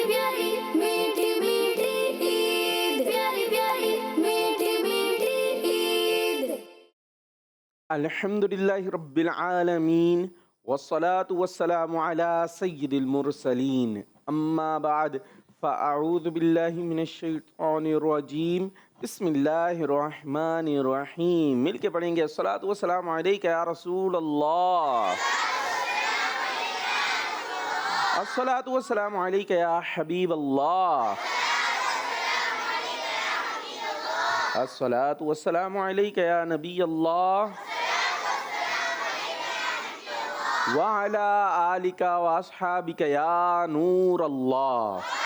प्यारी मीठी मीठी ईद, प्यारी प्यारी मीठी मीठी ईद। अल्हम्दुलिल्लाहि रब्बिल आलमीन वस्सलातु वस्सलामु अला सय्यिदिल मुरसलीन अम्मा बाद फ़अऊज़ु बिल्लाहि मिनश शैतानिर रजीम बिस्मिल्लाहिर रहमानिर रहीम। मिलके पढ़ेंगे अस्सलातु वस्सलामु अलैका या रसूल अल्लाह, अस्सलातु वस्सलामु अलैका या हबीब अल्लाह, अस्सलातु वस्सलामु अलैका या नबी अल्लाह व अला आलिका व अस्हाबिका या नूर अल्लाह।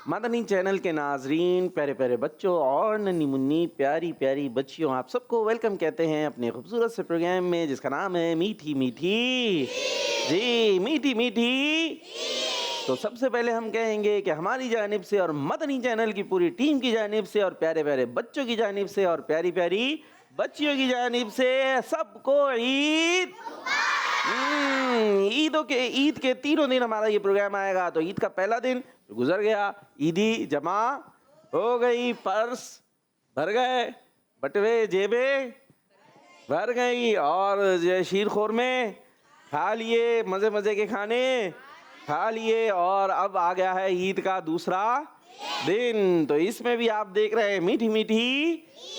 मदनी चैनल के नाजरीन, प्यारे प्यारे बच्चों और नन्ही मुन्नी प्यारी प्यारी बच्चियों, आप सबको वेलकम कहते हैं अपने खूबसूरत से प्रोग्राम में जिसका नाम है मीठी मीठी जी, मीठी मीठी। तो सबसे पहले हम कहेंगे कि हमारी जानिब से और मदनी चैनल की पूरी टीम की जानिब से और प्यारे प्यारे बच्चों की जानिब से और प्यारी प्यारी बच्चियों की जानिब से सबको ईद। ईद के तीनों दिन हमारा ये प्रोग्राम आएगा। तो ईद का पहला दिन गुजर गया, ईदी जमा हो गई, पर्स भर गए, बटवे जेबे भर गई और शीरखोर में खा लिए, मज़े मज़े के खाने खा लिए और अब आ गया है ईद का दूसरा दिन। तो इसमें भी आप देख रहे हैं मीठी मीठी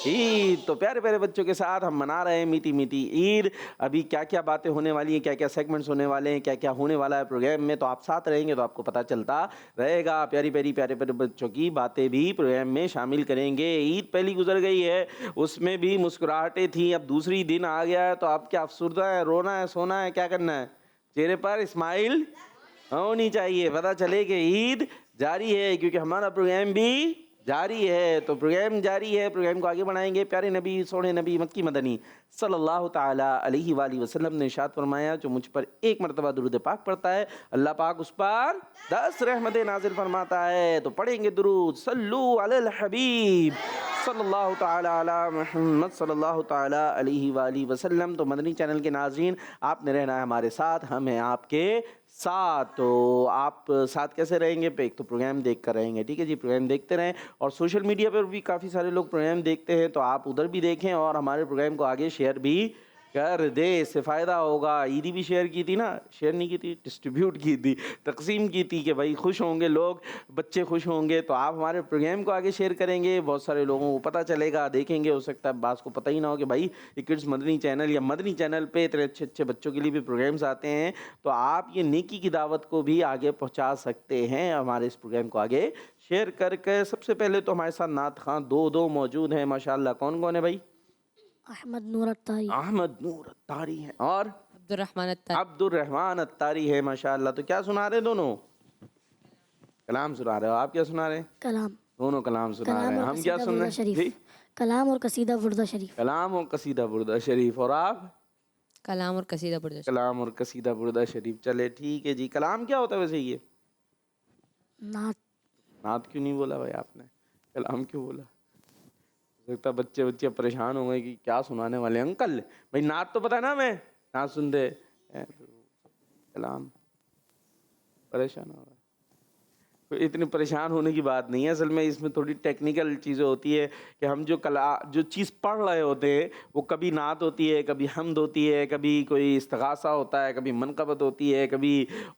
ईद। तो प्यारे प्यारे बच्चों के साथ हम मना रहे हैं मीठी मीठी ईद। अभी क्या क्या बातें होने वाली हैं, क्या क्या सेगमेंट्स होने वाले हैं, क्या क्या होने वाला है प्रोग्राम में, तो आप साथ रहेंगे तो आपको पता चलता रहेगा। प्यारी प्यारी प्यारे प्यारे बच्चों की बातें भी प्रोग्राम में शामिल करेंगे। ईद पहली गुजर गई है, उसमें भी मुस्कुराहटें थी, अब दूसरी दिन आ गया है तो अब क्या अफसुर्दा है, रोना है, सोना है, क्या करना है? चेहरे पर स्माइल होनी चाहिए, पता चले कि ईद जारी है, क्योंकि हमारा प्रोग्राम भी जारी है। तो प्रोग्राम जारी है, प्रोग्राम को आगे बढ़ाएंगे। प्यारे नबी, सोने नबी मक्की मदनी सल्लल्लाहु ताला अलैहि वाली वसल्लम ने इरशाद फरमाया, जो मुझ पर एक मरतबा दुरूद पाक पढ़ता है अल्लाह पाक उस पर 10 रहमतें नाजिल फरमाता है। तो पढ़ेंगे दुरूद, सल्लू अलल हबीब सल्लल्लाहु ताला अला मुहम्मद सल्लल्लाहु ताला अलैहि वाली वसल्लम। तो मदनी चैनल के नाज़रीन, आपने रहना है हमारे साथ, हम हैं आपके साथ। तो आप साथ कैसे रहेंगे? पे एक तो प्रोग्राम देख कर रहेंगे, ठीक है जी, प्रोग्राम देखते रहें। और सोशल मीडिया पर भी काफ़ी सारे लोग प्रोग्राम देखते हैं, तो आप उधर भी देखें और हमारे प्रोग्राम को आगे शेयर भी कर दे, इससे फ़ायदा होगा। ईदी भी शेयर की थी ना, शेयर नहीं की थी, डिस्ट्रीब्यूट की थी, तकसीम की थी कि भाई खुश होंगे लोग, बच्चे खुश होंगे। तो आप हमारे प्रोग्राम को आगे शेयर करेंगे, बहुत सारे लोगों को पता चलेगा, देखेंगे। हो सकता है बात को पता ही ना हो कि भाई ये किड्स मदनी चैनल या मदनी चैनल पे इतने अच्छे अच्छे बच्चों के लिए भी प्रोग्राम्स आते हैं। तो आप ये नेकी की दावत को भी आगे पहुँचा सकते हैं हमारे इस प्रोग्राम को आगे शेयर करके। सबसे पहले तो हमारे साथ नात खां दो मौजूद हैं माशाल्लाह। कौन कौन है भाई? अहमद नूर अत्तारी है और अब्दुर्रहमान अत्तारी है माशाल्लाह। तो क्या सुना रहे दोनों? कलाम सुना रहे हो। आप क्या सुना रहे हैं? कलाम। दोनों कलाम सुना रहे हैं। हम क्या सुन रहे हैं जी? कलाम और कसीदा बुर्दा शरीफ। कलाम और कसीदा बुर्दा शरीफ। और आप? कलाम और कसीदा बुर्दा शरीफ। कलाम और कसीदा बुर्दा शरीफ। चले ठीक है जी। कलाम क्या होता है वैसे? ये नात। नात क्यों नहीं बोला भाई आपने? कलाम क्यों बोला? लगता बच्चे परेशान हो गए कि क्या सुनाने वाले अंकल। भाई नात तो पता है ना, मैं नात सुनते, कलाम परेशान हो रहा है। तो इतनी परेशान होने की बात नहीं है। असल में इसमें थोड़ी टेक्निकल चीज़ें होती है कि हम जो चीज़ पढ़ रहे होते हैं वो कभी नात होती है, कभी हमद होती है, कभी कोई इस्तिग़ासा होता है, कभी मनक़बत होती है, कभी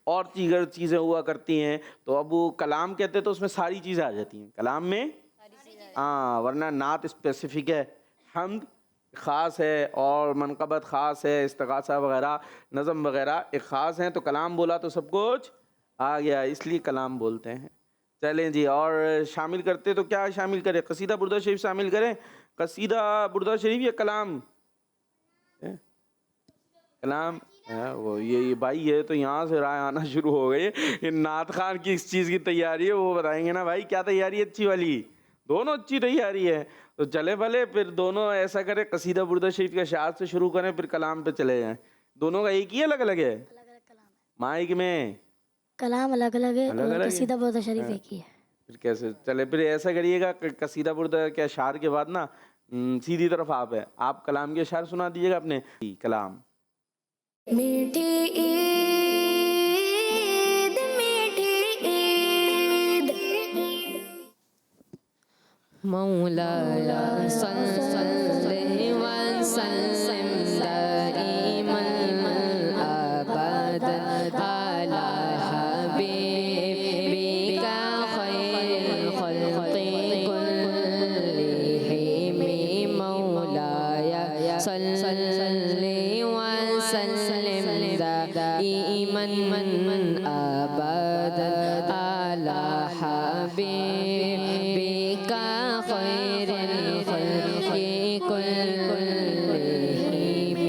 और चीज़ें हुआ करती हैं। तो अब वो कलाम कहते हैं तो उसमें सारी चीज़ें आ जाती हैं कलाम में। हाँ, वरना नात स्पेसिफिक है, हमद ख़ास है और मनक़बत ख़ास है, इस्तिग़ासा वगैरह नज़म वगैरह एक ख़ास हैं। तो कलाम बोला तो सब कुछ आ गया, इसलिए कलाम बोलते हैं। चलें जी, और शामिल करते तो क्या शामिल करें? कसीदा बुर्दा शरीफ शामिल करें। कसीदा बुर्दा शरीफ या कलाम? कलाम वो ये भाई है तो यहाँ से राय आना शुरू हो गई। ये नात खान की इस चीज़ की तैयारी है, वो बताएंगे ना भाई क्या तैयारी है अच्छी वाली। दोनों अच्छी तैयारी है। तो चले भले फिर दोनों ऐसा करें, कसीदा बुर्दा शरीफ के शाद से शुरू करें फिर कलाम पे चले जाएं। दोनों का एक ही अलग अलग है? अलग अलग कलाम है। माइक में कलाम अलग अलग है और कसीदा बुर्दा शरीफ एक ही है। फिर कैसे चले? फिर ऐसा करिएगा, कसीदा बुर्दा के अशार के बाद ना सीधी तरफ आप है, आप कलाम के अशार सुना दीजिएगा अपने। कलाम। मीठी ईद मौलाया सल्लल्लाहु वसल्लम दाइमन अबदन अला हबीबिका खैरुल खल्क़ि कुल्लिहिम मौलाया सल्लल्लाहु वसल्लम दाइमन अबदन अला हबीबिका खैरुल खल्क़ि कुल्लिहिम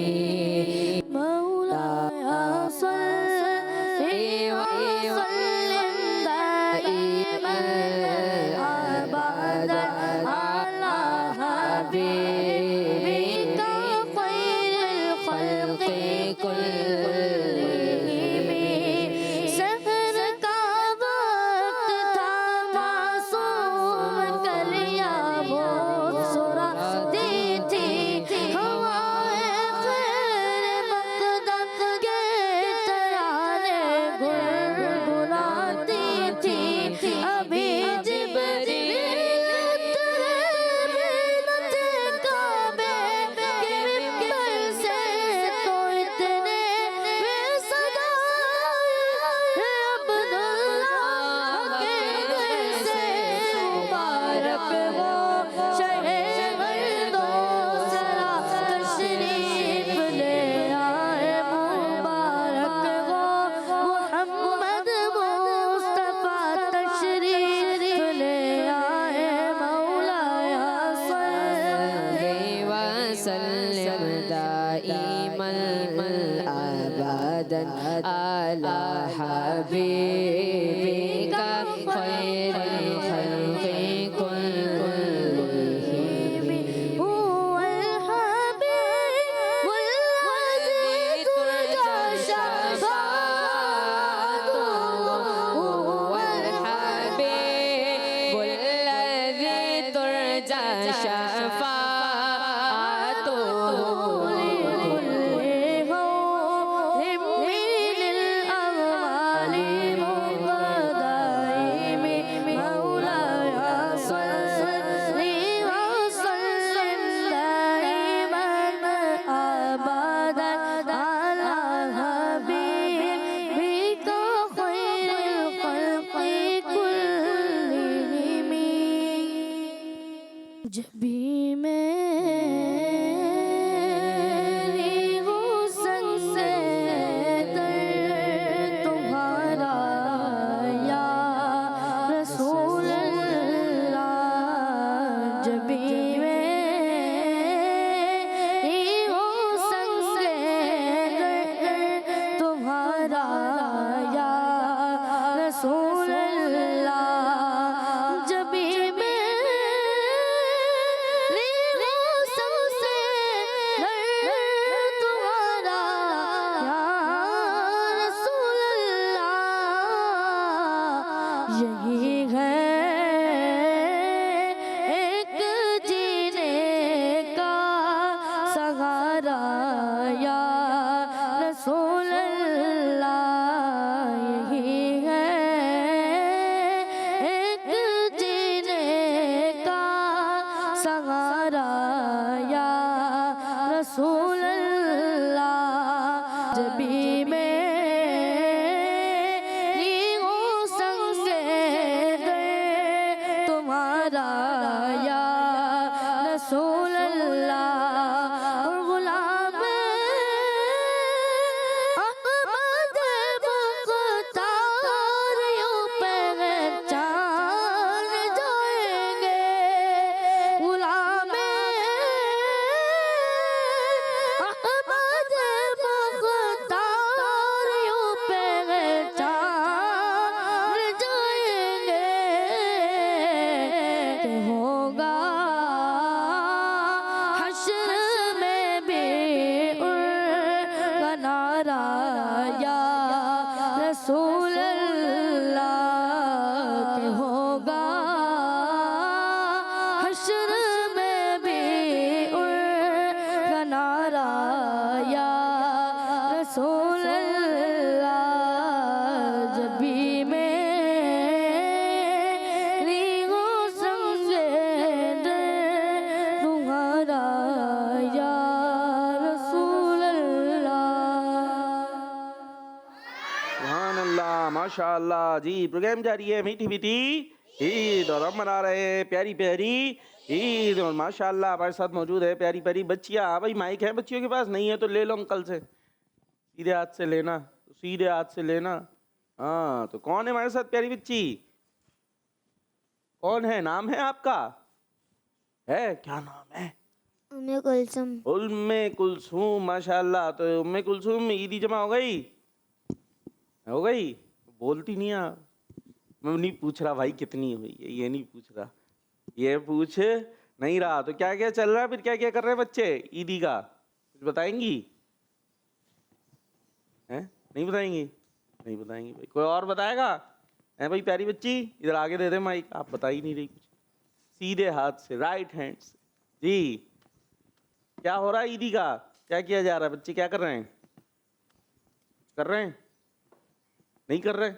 मौलाया सल्लि वसल्लिम दाइमन अबदन अला हबीबिका खैरुल खल्क़ि कुल्लिहिम। सहर का वक्त था मासूम कलियां वो सुराती थी, हवाएं खैर मक़दम के तराने गुनगुनाती थी। अभी जिब्रील उतरे भी न थे काबे के मिंबर से, तो इतने में सदा अब्दुल्लाह के घर से मुबारक वो शहे गर्दोसरा तशरीफ ले आए। मुबारक वो मुहम्मद मुस्तफा तशरीफ ले आए। मौलाया सल्लल्लाहु वसल्लम दाइमन अबदन अला हबीबिका खैरुल खल्क़ि कुल्लिहिम। हुवल हबीबुल लज़ी तुरजा शफ़ाअतुहु। हुवल हबीबुल लज़ी तुरजा शफ़ाअतुहु। जब भी मेरी हुस्न से दर तुम्हारा या रसूल अल्लाह। जब भी मेरी हुस्न से दर तुम्हारा या रसूल अल्लाह। जब भी यही है एक जीने का सहारा या रसूल अल्लाह। यही है एक जीने का सहारा या रसूल अल्लाह। जब भी तुम्हारा या रसूल अल्लाह। और गुलाम अहमद मुख्तार यूं पहचान जाएंगे। गुलाम अहमद मुख्तार यूं पहचान जाएंगे। होगा हश्र में भी उनका नारा या रसूल अल्लाह। होगा हश्र में भी उनका नारा या रसूल अल्लाह। जब भी मेरी हुस्न से माशाल्लाह जी। प्रोग्राम जारी है, मीठी मीठी ईद और हम मना रहे हैं प्यारी प्यारी ईद। और माशाल्लाह हमारे साथ मौजूद है प्यारी प्यारी बच्चियाँ। हाँ भाई, माइक है बच्चियों के पास? नहीं है तो ले लो अंकल से, सीधे हाथ से लेना, सीधे हाथ से लेना। हाँ, तो कौन है हमारे साथ प्यारी बच्ची? कौन है? नाम है आपका? है क्या नाम है? उम्मे कुलसुम। उम्मे कुलसूम, माशाल्लाह। तो उम्मे कुलसूम, ईदी जमा हो गई? हो गई? बोलती नहीं आप। मैं नहीं पूछ रहा भाई कितनी हुई है, ये नहीं पूछ रहा, ये पूछ नहीं रहा। तो क्या क्या चल रहा है फिर, क्या क्या कर रहे हैं बच्चे ईदी का, कुछ बताएंगी? हैं? नहीं बताएंगी? नहीं बताएंगी भाई, कोई और बताएगा? है भाई प्यारी बच्ची, इधर आगे दे दे माइक। आप बता ही नहीं रही कुछ, सीधे हाथ से, राइट हैंड से जी। क्या हो रहा है ईदी का, क्या किया जा रहा है? बच्चे क्या कर रहे हैं? कर रहे हैं? नहीं कर रहे?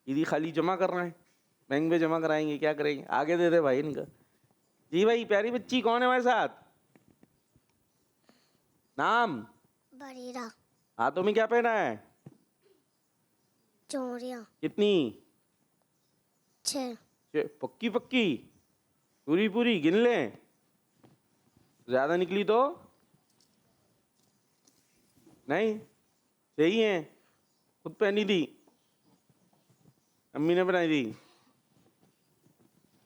ईदी खाली जमा कर रहे हैं? बैंक में जमा कराएंगे, क्या करेंगे? आगे दे दे भाई इनका। जी भाई, प्यारी बच्ची कौन है हमारे साथ? नाम? बरीरा। हाथों में क्या पहना है? चोरिया। कितनी? 6। पक्की पक्की, पूरी पूरी गिन लें, ज्यादा निकली तो नहीं? सही है, खुद पहनी थी, अम्मी ने बनाई थी?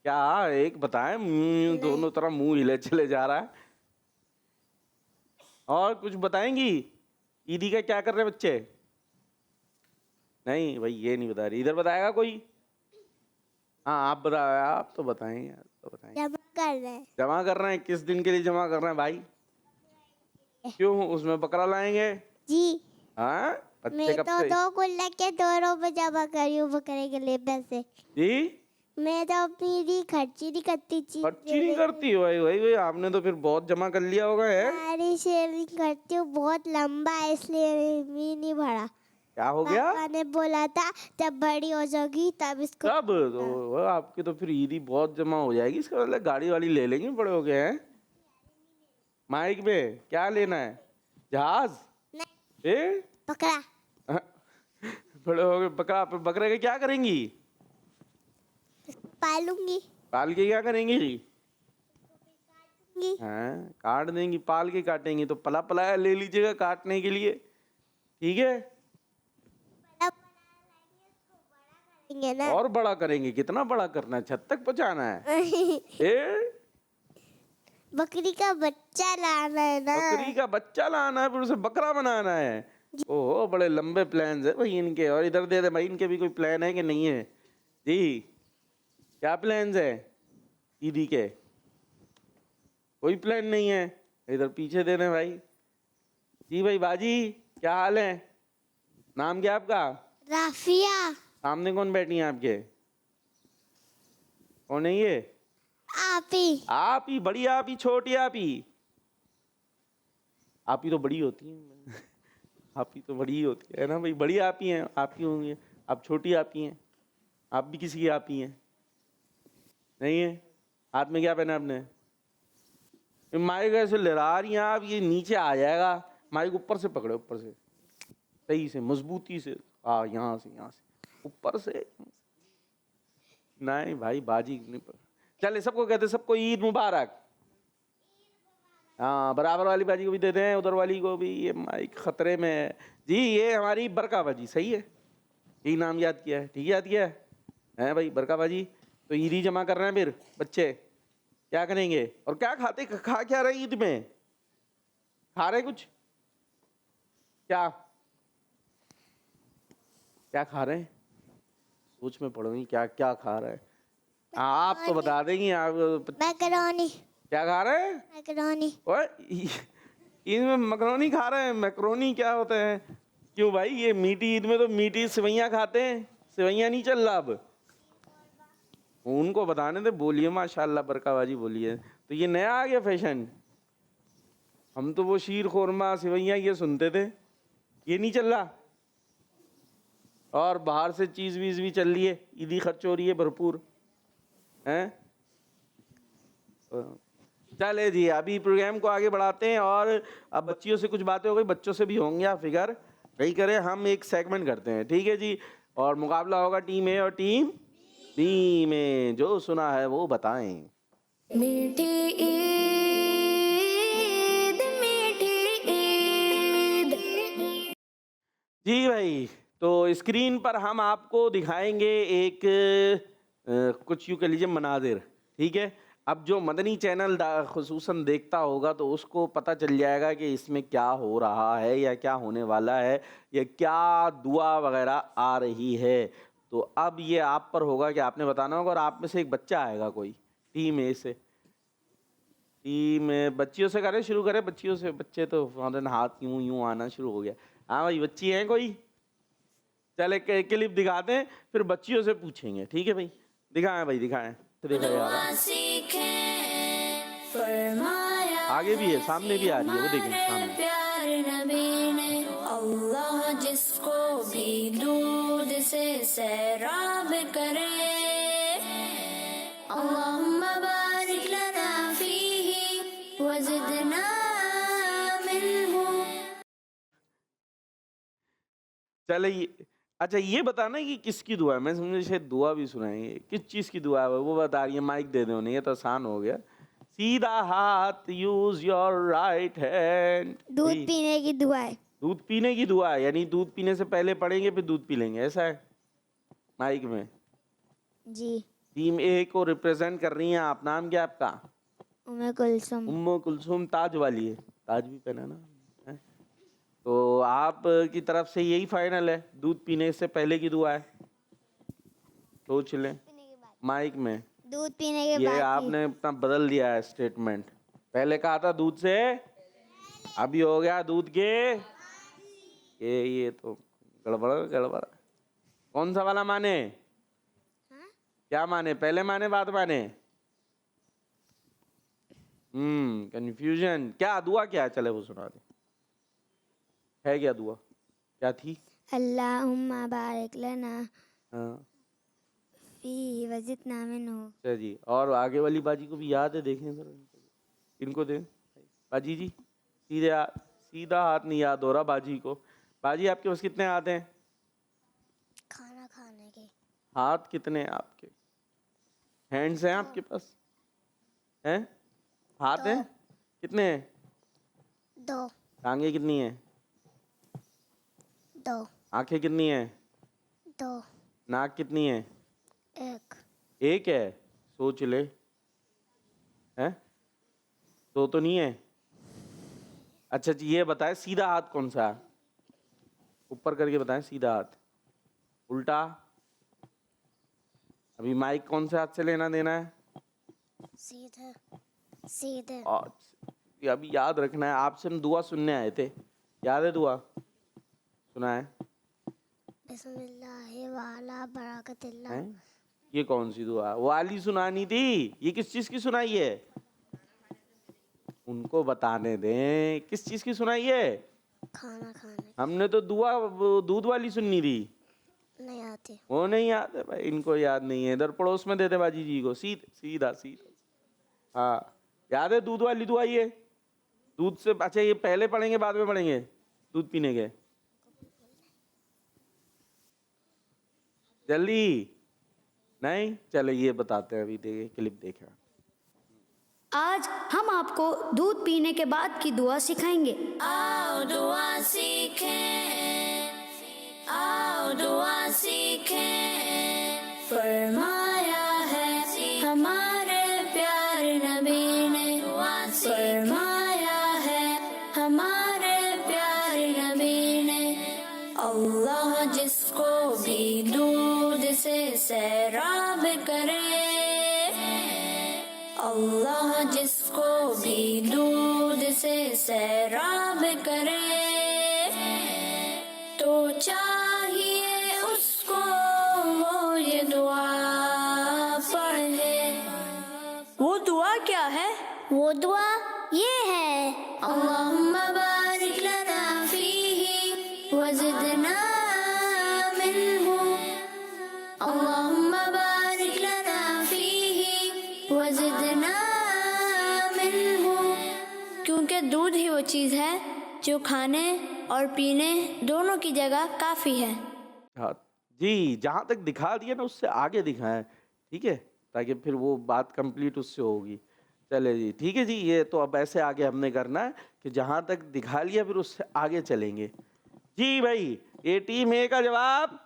क्या एक बताएं, दोनों तरफ मुंह हिले चले जा रहा है। और कुछ बताएंगी? ईदी का क्या कर रहे बच्चे? नहीं भाई, ये नहीं बता रही। इधर बताएगा कोई? हाँ आप बताओ, आप तो बताएं यार, तो बताएं। जमा कर रहे हैं। जमा कर रहे हैं? किस दिन के लिए जमा कर रहे हैं भाई? क्यों, उसमें बकरा लाएंगे? जी। हाँ, बच्चे मैं कब तो से? 2 गुल्ला के 2 रुपए जमा करी हूँ बकरे के लिए पैसे। जी, मैं तो अपनी ईदी खर्ची नहीं करती चीज। खर्ची नहीं करती हो भाई? भाई भाई, आपने तो फिर बहुत जमा कर लिया होगा है। सारी शेविंग करती हूँ, बहुत लंबा है इसलिए मी नहीं भरा। क्या हो गया? पापा ने बोला था जब बड़ी हो जाएगी तब इसको। तब तो आपकी तो फिर ईदी बहुत जमा हो जाएगी, इसका मतलब गाड़ी वाड़ी ले लेंगे बड़े हो गए हैं। माइक में क्या लेना है? जहाज? नहीं, बकरा। बड़े हो गए, बकरा? बकरे के क्या करेंगी? पालूंगी। पाल के क्या करेंगी? गी। हाँ, काट देंगी। पाल के काटेंगी तो पला पलाया ले लीजिएगा काटने के लिए, ठीक है? करेंगे ना। और बड़ा करेंगे? कितना बड़ा करना है? छत तक पहुंचाना है? ए? बकरी का बच्चा लाना है ना। बकरी का बच्चा लाना है, फिर उसे बकरा बनाना है? ओहो, बड़े लंबे प्लान है भाई इनके। और इधर दे दे भाई, इनके भी कोई प्लान है कि नहीं है? जी, क्या प्लान है ईदी के? कोई प्लान नहीं है? इधर पीछे दे दे भाई। जी भाई, बाजी क्या हाल है? नाम क्या आपका? राफिया। सामने कौन बैठी है आपके? कौन है ये? आप ही। आप ही? बड़ी आप ही, छोटी आप ही? आप ही तो बड़ी होती है। आप ही तो बड़ी होती है ना भाई, बड़ी आप ही हैं, आप ही होंगे। आप छोटी आप ही हैं, आप भी किसी की आप ही हैं? नहीं है? हाथ में क्या पहना आपने? माइक ऐसे लहरा रही हैं आप, ये नीचे आ जाएगा। माइक ऊपर से पकड़े, ऊपर से सही से, मजबूती से। हाँ, यहाँ से ऊपर से। नहीं भाई, बाजी नहीं पकड़। चले, सबको कहते, सबको ईद मुबारक। हाँ, बराबर वाली बाजी को भी देते हैं, उधर वाली को भी। ये माइक खतरे में है जी। ये हमारी बरका बाजी, सही है? यही नाम याद किया है, ठीक याद किया है भाई, बरका बाजी। तो ईदी जमा कर रहे हैं फिर बच्चे, क्या करेंगे? और क्या खाते, खा क्या रहे ईद में? खा रहे कुछ? क्या क्या खा रहे हैं? सोच में पड़ोगी, क्या क्या खा रहे हैं? आप तो बता देंगी आप। मैकरोनी। क्या खा रहे हैं? मैकरोनी। ओए, इसमें मकरोनी खा रहे हैं? मैक्रोनी क्या होता है? क्यों भाई, ये मीठी ईद में तो मीठी सेवइयाँ खाते हैं, सेवइयाँ नहीं चल रहा अब? उनको बताने दे, बोलिए माशाल्लाह, बरकाबाजी बोलिए। तो ये नया आ गया फैशन? हम तो वो शीर खोरमा सेवइयाँ ये सुनते थे, ये नहीं चल रहा? और बाहर से चीज़ वीज़ भी चल रही है, ईदी खर्च हो रही है भरपूर, हैं? चले जी, अभी प्रोग्राम को आगे बढ़ाते हैं। और अब बच्चियों से कुछ बातें हो गई, बच्चों से भी होंगे, आप फिगर नहीं करें। हम एक सेगमेंट करते हैं, ठीक है जी? और मुकाबला होगा टीम ए और टीम बी में। जो सुना है वो बताएं। मीठी ईद मीठी ईद। जी भाई, तो स्क्रीन पर हम आपको दिखाएंगे एक कुछ यूँ कह लीजिए मनाजिर, ठीक है। अब जो मदनी चैनल खुसूसन देखता होगा तो उसको पता चल जाएगा कि इसमें क्या हो रहा है या क्या होने वाला है या क्या दुआ वगैरह आ रही है। तो अब ये आप पर होगा कि आपने बताना होगा, और आप में से एक बच्चा आएगा कोई टीम ए से। टीम बच्चियों से करें, शुरू करें बच्चियों से। बच्चे तो फौरन हाथ यूं यूं आना शुरू हो गया। हाँ भाई, बच्ची हैं कोई? चले क्लिप दिखाते हैं, फिर बच्चियों से पूछेंगे, ठीक है भाई। दिखाएं भाई, दिखाएं तो देखा यार। आगे भी है, सामने भी आ रही है, वो देखें सामने। प्यार नबी ने अल्लाह जिसको भी दूध से सैराब करे, अल्लाहुम्मा बारिक लना फीही वज़िदना मिन्हु। चले अच्छा, ये बताना कि किसकी दुआ है। मैं समझे शायद दुआ भी सुनाएंगे। किस चीज़ की दुआ है वो बता रही है। माइक दे दो उन्हें, ये तो आसान हो गया। सीधा हाथ, यूज योर राइट हैंड। दूध पीने की दुआ है। दूध पीने की दुआ है, यानी दूध पीने से पहले पढ़ेंगे फिर दूध पी लेंगे, ऐसा है माइक में। जी। टीम ए को रिप्रेजेंट कर रही हैं आप। नाम क्या है आपका? उम्मे कुलसुम। उम्म कुलसुम। ताज वाली है, ताज भी पहना ना है? तो आप की तरफ से यही फाइनल है, दूध पीने से पहले की दुआ है। सोच लें माइक में। दूध पीने के ये बाद आपने अपना बदल दिया है स्टेटमेंट। पहले कहा था दूध से, अभी हो गया दूध के। ये तो गड़बड़। कौन सा वाला माने? क्या माने? पहले माने बाद माने? कंफ्यूजन। क्या दुआ क्या है? चले वो सुना दे। है क्या दुआ? क्या थी? अल्लाहुम्मा बारिक लना हाँ, फीही वज़िदना मिन्हु। अच्छा जी। और आगे वाली बाजी को भी याद है, देखें सर इनको दें। बाजी जी सीधा हाथ नहीं याद हो रहा बाजी को। बाजी आपके पास कितने हाथ हैं? खाना खाने के हाथ कितने हैं आपके? हैंड्स हैं आपके पास? हैं? हाथ हैं कितने हैं? 2 टांगे कितनी हैं? 2 आंखें कितनी हैं? 2 नाक कितनी है? 1 एक है। सोच ले। हैं? दो तो नहीं है। अच्छा जी, ये बताएं सीधा हाथ कौन सा है? ऊपर करके बताएं सीधा हाथ। उल्टा? अभी माइक कौन से हाथ से लेना देना है? सीधे। और ये अभी याद रखना है। आपसे हम दुआ सुनने आए थे, याद है दुआ? सुना है? बिस्मिल्लाहि वाला बरकतिल्लाह। हैं? ये कौन सी दुआ? वाली सुनानी थी। ये किस चीज की सुनाई है? उनको बताने दें, किस चीज की सुनाई है? खाना खाने। हमने तो दुआ दूध वाली सुननी थी। नहीं आती। वो नहीं याद है भाई, इनको याद नहीं है। इधर पड़ोस में देते बाजी जी को। सीधा। हाँ, याद है दूध वाली दुआ ये? दूध से अच्छा, ये पहले पढ़ेंगे बाद में पढ़ेंगे दूध पीने के? जल्दी नहीं, चलो ये बताते हैं। अभी देखिए क्लिप देखा। आज हम आपको दूध पीने के बाद की दुआ सिखाएंगे। आओ दुआ सीखें, फरमाया है हमारे प्यार नबी ने, फरमाया है हमारे प्यार नबी ने, अल्लाह जिसको भी दूध से सैराब करे, अल्लाह जिसको भी दूध से सैराब करे, तो चाहिए उसको वो ये दुआ पढ़े। वो दुआ क्या है? वो दुआ ये है। अल्लाहुम्मा बारिक लना फीही वज़िदना मिन्हु, अल्लाहुम्मा बारिक लना फीही वज़िदना मिन्हु। क्योंकि दूध ही वो चीज़ है जो खाने और पीने दोनों की जगह काफ़ी है। हाँ, जी, जहाँ तक दिखा दिया ना उससे आगे दिखाएं, ठीक है, ताकि फिर वो बात कंप्लीट उससे होगी। चले जी, ठीक है जी। ये तो अब ऐसे आगे हमने करना है कि जहाँ तक दिखा लिया फिर उससे आगे चलेंगे। जी भाई, ये टीम ए का जवाब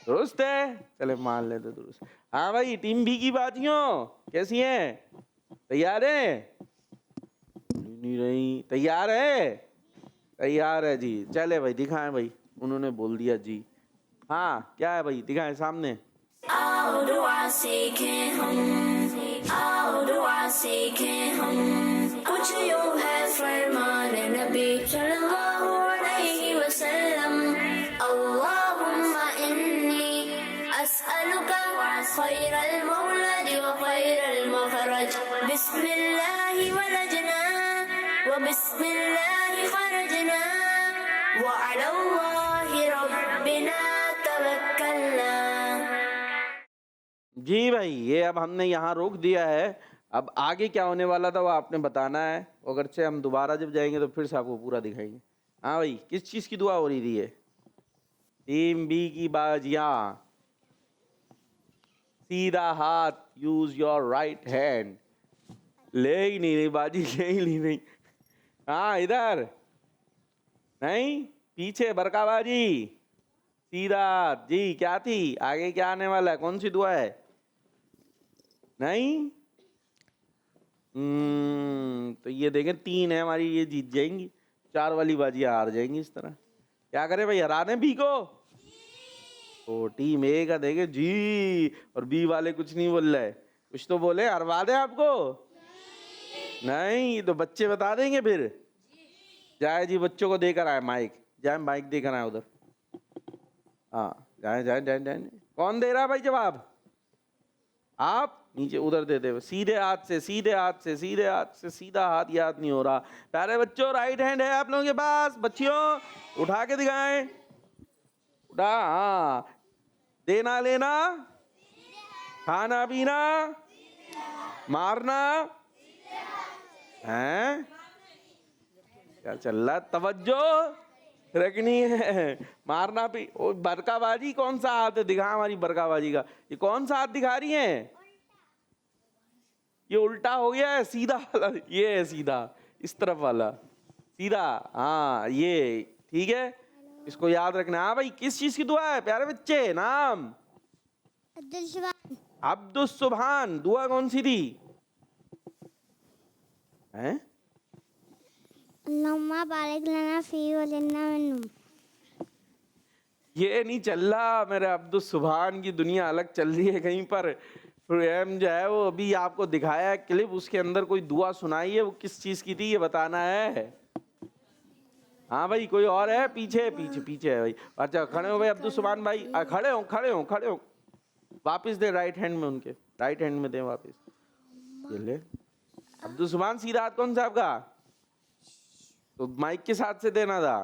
दुरुस्त है, चले मान लेते दुरुस्त। हाँ भाई, टीम बी की बाजियों कैसी हैं? तैयार है? नहीं रही, तैयार है? तैयार है जी। चले भाई दिखाएं भाई, उन्होंने बोल दिया जी। हाँ क्या है भाई, दिखाएं सामने। आओ दुआ सीखें हम, आओ दुआ सीखें हम, कुछ यूं है फरमान नबी सल्लल्लाहु अलैहि वसल्लम। अल्लाहुम्मा इन्नी अस्अलुका खैरल मौलद व खैरल मखरज, बिस्मिल्लाहि वलजना व बिस्मिल्लाहि खरजना व अलल्लाहि रब्बिना तवक्कलना। जी भाई, ये अब हमने यहाँ रोक दिया है। अब आगे क्या होने वाला था वो आपने बताना है। अगर से हम दोबारा जब जाएंगे तो फिर से आपको पूरा दिखाएंगे। हाँ भाई, किस चीज़ की दुआ हो रही थी ये? टीम बी की बाजियाँ। सीधा हाथ, यूज योर राइट हैंड। ले ही नहीं बाजी, ले ही नहीं। हाँ इधर नहीं, पीछे बरकाबाजी। सीधा जी, क्या थी आगे, क्या आने वाला है, कौन सी दुआ है? नहीं तो ये देखें 3 है हमारी, ये जीत जाएंगी। 4 वाली बाजियां हार जाएंगी इस तरह। क्या करें भाई, हराने बी को? तो टीम ए का देखे जी, और बी वाले कुछ नहीं बोल रहे। कुछ तो बोले, हरवा दे आपको? नहीं तो बच्चे बता देंगे फिर। जाए जी, बच्चों को देकर आए माइक, जाए माइक देकर आए उधर। हाँ जाए जाए जाए जाए। कौन दे रहा है भाई जवाब? आप नीचे उधर दे दे। सीधे हाथ से, सीधे हाथ से, सीधे हाथ से। सीधा हाथ याद नहीं हो रहा। प्यारे बच्चों, राइट हैंड है आप लोगों के पास? बच्चियों उठा के दिखाएं, उठा। हाँ, देना लेना, खाना पीना, मारना है। क्या चल रहा है? तवज्जो रखनी है। मारना भी। ओ बरकाबाजी कौन सा हाथ है? दिखा हमारी बरकाबाजी का। ये कौन सा हाथ दिखा रही है? ये उल्टा हो गया है, सीधा वाला ये है, सीधा इस तरफ वाला सीधा। हाँ ये ठीक है, इसको याद रखना। हाँ भाई, किस चीज की दुआ है प्यारे बच्चे? नाम? अब्दुल सुभान। अब्दुल सुभान। दुआ कौन सी थी? हैं? अल्लाहुम्मा बारिक लना फी व जन्ना मिन्हुम। ये नहीं चल रहा मेरे अब्दुल सुभान की दुनिया अलग चल रही है कहीं पर। प्रोग्राम जो है वो अभी आपको दिखाया है क्लिप, उसके अंदर कोई दुआ सुनाई है, वो किस चीज की थी ये बताना है। हाँ भाई, कोई और है? पीछे पीछे पीछे है भाई। अच्छा खड़े हो भाई अब्दुल सुभान भाई, खड़े हो खड़े हो खड़े हो। वापिस दे राइट हैंड में, उनके राइट हैंड में दे वापिस। ये ले अब्दुल सुभान। सीधा हाथ कौन सा आपका? तो माइक के साथ से देना था,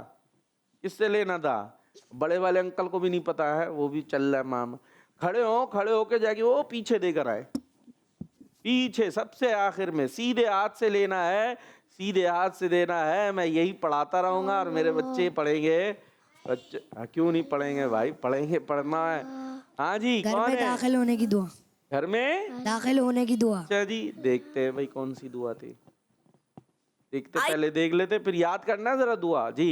किससे लेना था? बड़े वाले अंकल को भी नहीं पता है, वो भी चल रहा है मामा। खड़े हो के जाके वो पीछे देकर आए, पीछे सबसे आखिर में। सीधे हाथ से लेना है, सीधे हाथ से देना है। मैं यही पढ़ाता रहूंगा और मेरे बच्चे पढ़ेंगे। बच्चे क्यों नहीं पढ़ेंगे भाई? पढ़ेंगे, पढ़ना है। हाँ जी, कौन है? दाखिल होने की दुआ। घर में दाखिल होने की दुआ। अच्छा जी, देखते हैं भाई कौन सी दुआ थी। देखते, पहले देख लेते फिर याद करना जरा दुआ। जी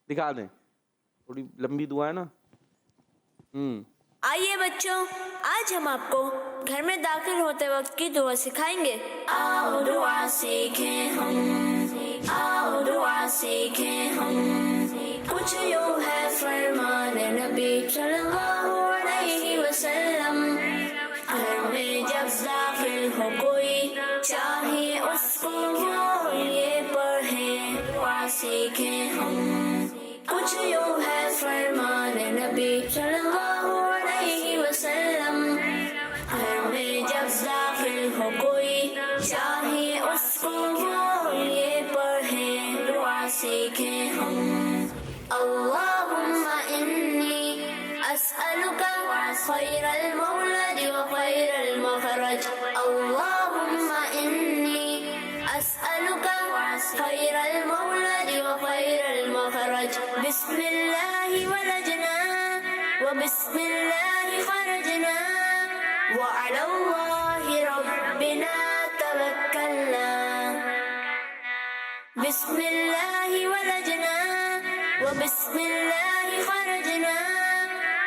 दिखा दें, थोड़ी लंबी दुआ है ना। आइए बच्चों, आज हम आपको घर में दाखिल होते वक्त की दुआ सिखाएंगे। आओ दुआ सीखें हम, आओ दुआ सीखें हम, कुछ यूं है फरमान नबी सल्लल्लाहु अलैहि वसल्लम। घर में जब दाखिल हो कोई, चाहे उसको ये पढ़ें, दुआ सीखें हम, कुछ यूं है फरमान नबी सल्लल्लाहु अलैहि वसल्लम। घर में जब दाखिल हो कोई, चाहे उसको ये पढ़ें, दुआ सीखें हम। अल्लाहुम्मा इन्नी अस्अलुका खैरल मौलद व खैरल मखरज। अल्लाहुम्मा इन्नी अस्अलुका खैरल मौलद व खैरल मखरज, बिस्मिल्लाहि वलजना व वबिस्मिल्लाहि खरजना व अलल्लाहि रब्बिना तवक्कलना बिस्मिल्लाहि वलजना व बिस्मिल्लाहि खरजना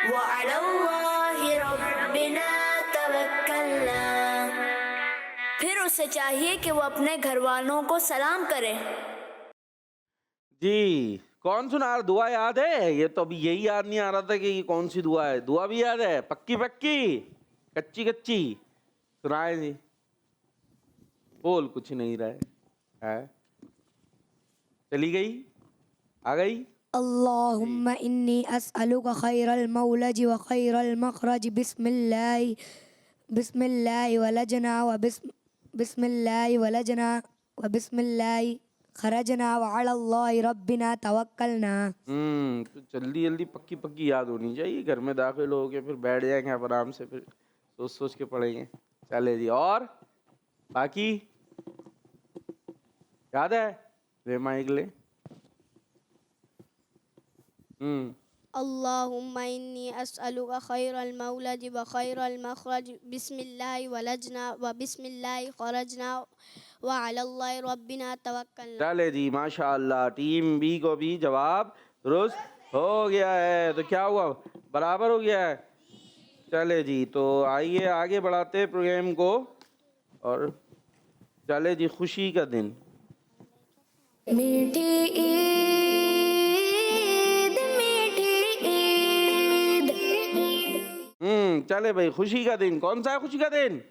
व अलल्लाहि रब्बिना तवक्कलना। फिर उसे चाहिए कि वो अपने घर वालों को सलाम करे। जी कौन सुना रहा? दुआ याद है? ये तो अभी यही याद नहीं आ रहा था कि ये कौन सी दुआ है। दुआ भी याद है? पक्की पक्की, कच्ची कच्ची? सुनाए जी। बोल कुछ नहीं रहे है। चली गई, आ गई। अल्लाहुम्मा इन्नी अस्अलुका खैरल मौलज व खैरल मखरज बिस्मिल्लाहि वलजना व बिस्मिल्लाहि वलजना व बिस्मिल्लाहि खरजना व अलल्लाहि रब्बिना तवक्कलना। तो जल्दी जल्दी पक्की पक्की याद होनी चाहिए। घर में दाखिल हो के फिर बैठ जाएंगे आप आराम से, फिर सोच सोच के पढ़ेंगे। चले जी, और बाकी याद है? ले माइक ले। अल्लाहुम्मा इन्नी अस्अलुका खैरल मौलज व खैरल मखरज बिस्मिल्लाहि वलजना व बिस्मिल्लाहि खरजना व अलल्लाहि रब्बिना तवक्कलना। चले जी, माशाअल्लाह। टीम बी को भी जवाब दुरुस्त हो गया है। तो क्या हुआ? बराबर हो गया है। चले जी, तो आइए आगे बढ़ाते प्रोग्राम को। और चले जी, खुशी का दिन। मीठी ईद मीठी ईद। चले भाई, खुशी का दिन कौन सा है? खुशी का दिन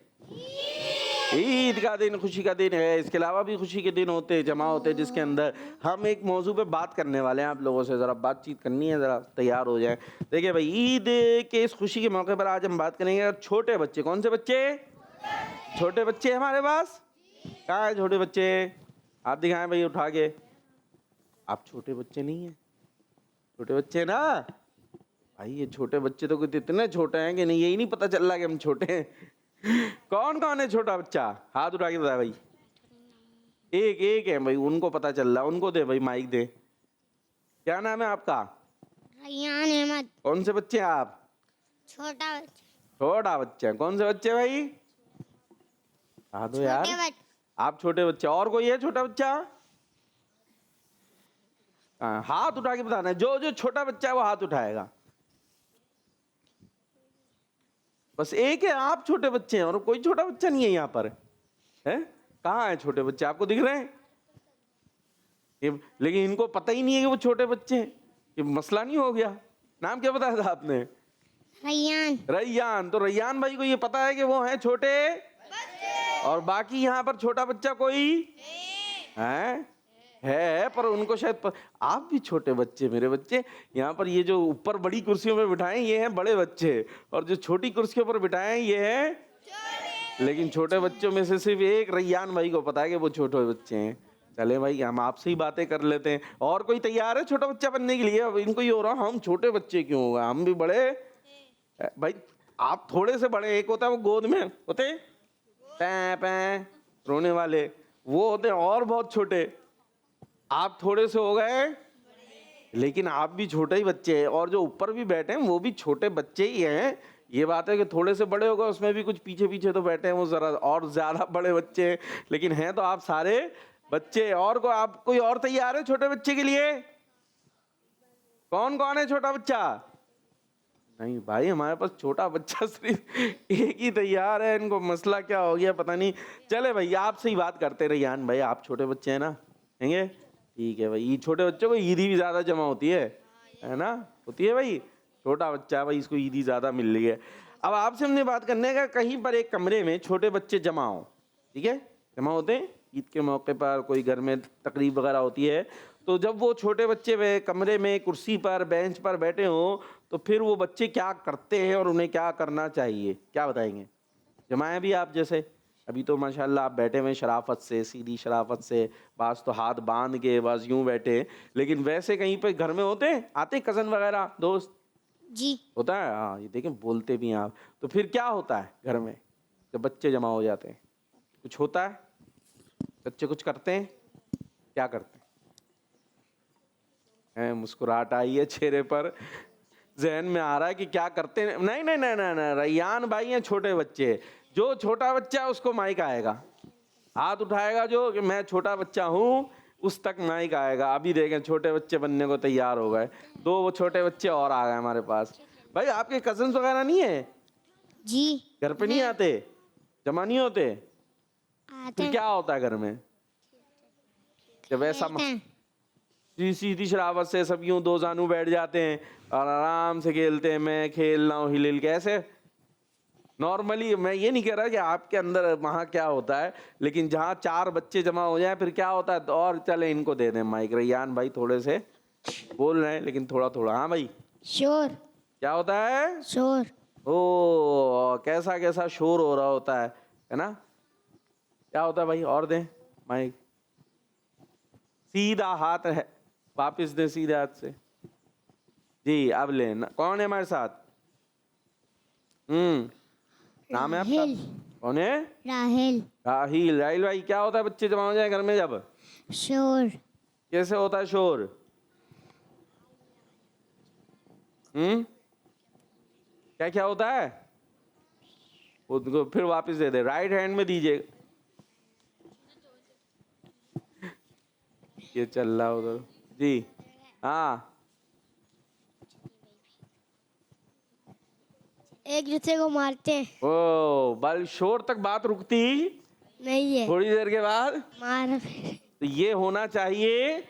ईद का दिन, खुशी का दिन है। इसके अलावा भी खुशी के दिन होते हैं, जमा होते हैं, जिसके अंदर हम एक मौजू पे बात करने वाले हैं। आप लोगों से ज़रा बातचीत करनी है, ज़रा तैयार हो जाए। देखिए भाई, ईद के इस खुशी के मौके पर आज हम बात करेंगे छोटे बच्चे। कौन से बच्चे? छोटे बच्चे हमारे पास। कहाँ है छोटे बच्चे? आप दिखाएं भाई उठा के। आप छोटे बच्चे नहीं हैं? छोटे बच्चे ना भाई। ये छोटे बच्चे तो कुछ इतने छोटे हैं कि नहीं, यही नहीं पता चल रहा कि हम छोटे हैं। कौन कौन है छोटा बच्चा? हाथ उठा के बता भाई। एक एक है भाई, उनको पता चल रहा। उनको दे भाई, माइक दे। क्या नाम है आपका? रैयान अहमद। कौन से बच्चे हैं आप? छोटा छोटा बच्चा है। कौन से बच्चे भाई? हाँ दो यार। आप छोटे बच्चे। और कोई है छोटा बच्चा? हाथ उठा के बताना है। जो जो छोटा बच्चा है वो हाथ उठाएगा। बस एक है, आप छोटे बच्चे हैं और कोई छोटा बच्चा नहीं है यहाँ पर। है? कहाँ है छोटे बच्चे? आपको दिख रहे हैं? लेकिन इनको पता ही नहीं है कि वो छोटे बच्चे हैं। ये मसला नहीं हो गया? नाम क्या बताया था आपने? रैयान। रैयान। तो रैयान भाई को ये पता है कि वो हैं छोटे बच्चे। और बाकी यहाँ पर छोटा बच्चा कोई है पर उनको शायद आप भी छोटे बच्चे, मेरे बच्चे। यहाँ पर ये जो ऊपर बड़ी कुर्सियों में बिठाए ये हैं बड़े बच्चे, और जो छोटी कुर्सियों पर बिठाए ये हैं। लेकिन छोटे बच्चों में से सिर्फ एक रैयान भाई को पता है कि वो छोटे बच्चे हैं। चले भाई, हम आपसे ही बातें कर लेते हैं। और कोई तैयार है छोटा बच्चा बनने के लिए? अब इनको ये हो रहा, हम छोटे बच्चे क्यों होगा, हम भी बड़े। भाई आप थोड़े से बड़े। एक होता है वो गोद में होते पै पै रोने वाले, वो होते हैं और बहुत छोटे। आप थोड़े से हो गए, लेकिन आप भी छोटे ही बच्चे हैं। और जो ऊपर भी बैठे हैं वो भी छोटे बच्चे ही हैं। ये बात है कि थोड़े से बड़े हो गए, उसमें भी कुछ पीछे पीछे तो बैठे हैं वो जरा और ज्यादा बड़े बच्चे हैं, लेकिन हैं तो आप सारे बच्चे। और को आप कोई और तैयार है छोटे बच्चे के लिए? कौन कौन है छोटा बच्चा? नहीं भाई, हमारे पास छोटा बच्चा सिर्फ एक ही तैयार है। इनको मसला क्या हो गया पता नहीं। चले भाई, आपसे ही बात करते रहे। यान भाई, आप छोटे बच्चे हैं ना? हैंगे? ठीक है भाई। छोटे बच्चों को ईदी भी ज्यादा जमा होती है ना? होती है भाई। छोटा बच्चा है भाई, इसको ईदी ज्यादा मिल रही है। अब आपसे हमने बात करने का, कहीं पर एक कमरे में छोटे बच्चे जमा हो, ठीक है, जमा होते हैं ईद के मौके पर, कोई घर में तकरीब वगैरह होती है, तो जब वो छोटे बच्चे वे कमरे में कुर्सी पर बेंच पर बैठे हों, तो फिर वो बच्चे क्या करते हैं और उन्हें क्या करना चाहिए, क्या बताएंगे? जमाएं भी आप जैसे अभी तो माशाल्लाह आप बैठे हुए शराफत से, सीधी शराफत से, बास तो हाथ बांध के बस यूं बैठे, लेकिन वैसे कहीं पे घर में होते हैं, आते कज़न वगैरह दोस्त? जी होता है। हाँ, ये देखें बोलते भी हैं आप। तो फिर क्या होता है घर में जब बच्चे जमा हो जाते हैं? कुछ होता है? बच्चे कुछ करते हैं? क्या करते हैं? मुस्कुराहट आई है चेहरे पर। जहन में आ रहा है कि क्या करते हैं। नहीं नहीं नहीं नहीं नहीं, रैयान भाई हैं छोटे बच्चे। जो छोटा बच्चा है उसको माइक आएगा, हाथ उठाएगा जो कि मैं छोटा बच्चा हूँ, उस तक माइक आएगा। अभी देखें छोटे बच्चे बनने को तैयार हो गए, 2 वो छोटे बच्चे और आ गए हमारे पास। भाई आपके कजन्स वगैरह नहीं है? जी घर पे नहीं आते, जमा नहीं होते? आते फिर क्या होता है घर में जब ऐसा सीधी शराबत से सब यूं 2 जानू बैठ जाते हैं और आराम से खेलते हैं, मैं खेल रहा हूँ हिल हिल के ऐसे? नॉर्मली मैं ये नहीं कह रहा कि आपके अंदर वहाँ क्या होता है, लेकिन जहाँ 4 बच्चे जमा हो जाए फिर क्या होता है? तो और चले इनको दे दें माइक। रैयान भाई थोड़े से बोल रहे हैं लेकिन थोड़ा थोड़ा। हाँ भाई शोर क्या होता है? शोर ओ कैसा कैसा शोर हो रहा होता है ना? क्या होता है भाई? और दें माइक। सीधा हाथ है, वापिस दें सीधे हाथ से जी। अब लेना कौन है हमारे साथ? नाम है आपका? राहिल। कौन है? राहिल। राहिल। राहिल भाई क्या होता है बच्चे जमा हो जाए घर में जब? शोर। कैसे होता है शोर? क्या क्या होता है? उनको फिर वापस दे दे, राइट हैंड में दीजिए। ये चल रहा उधर जी। हाँ एक दूसरे को मारते हैं। ओ बल शोर तक बात रुकती नहीं है, थोड़ी देर के बाद मार। तो ये होना चाहिए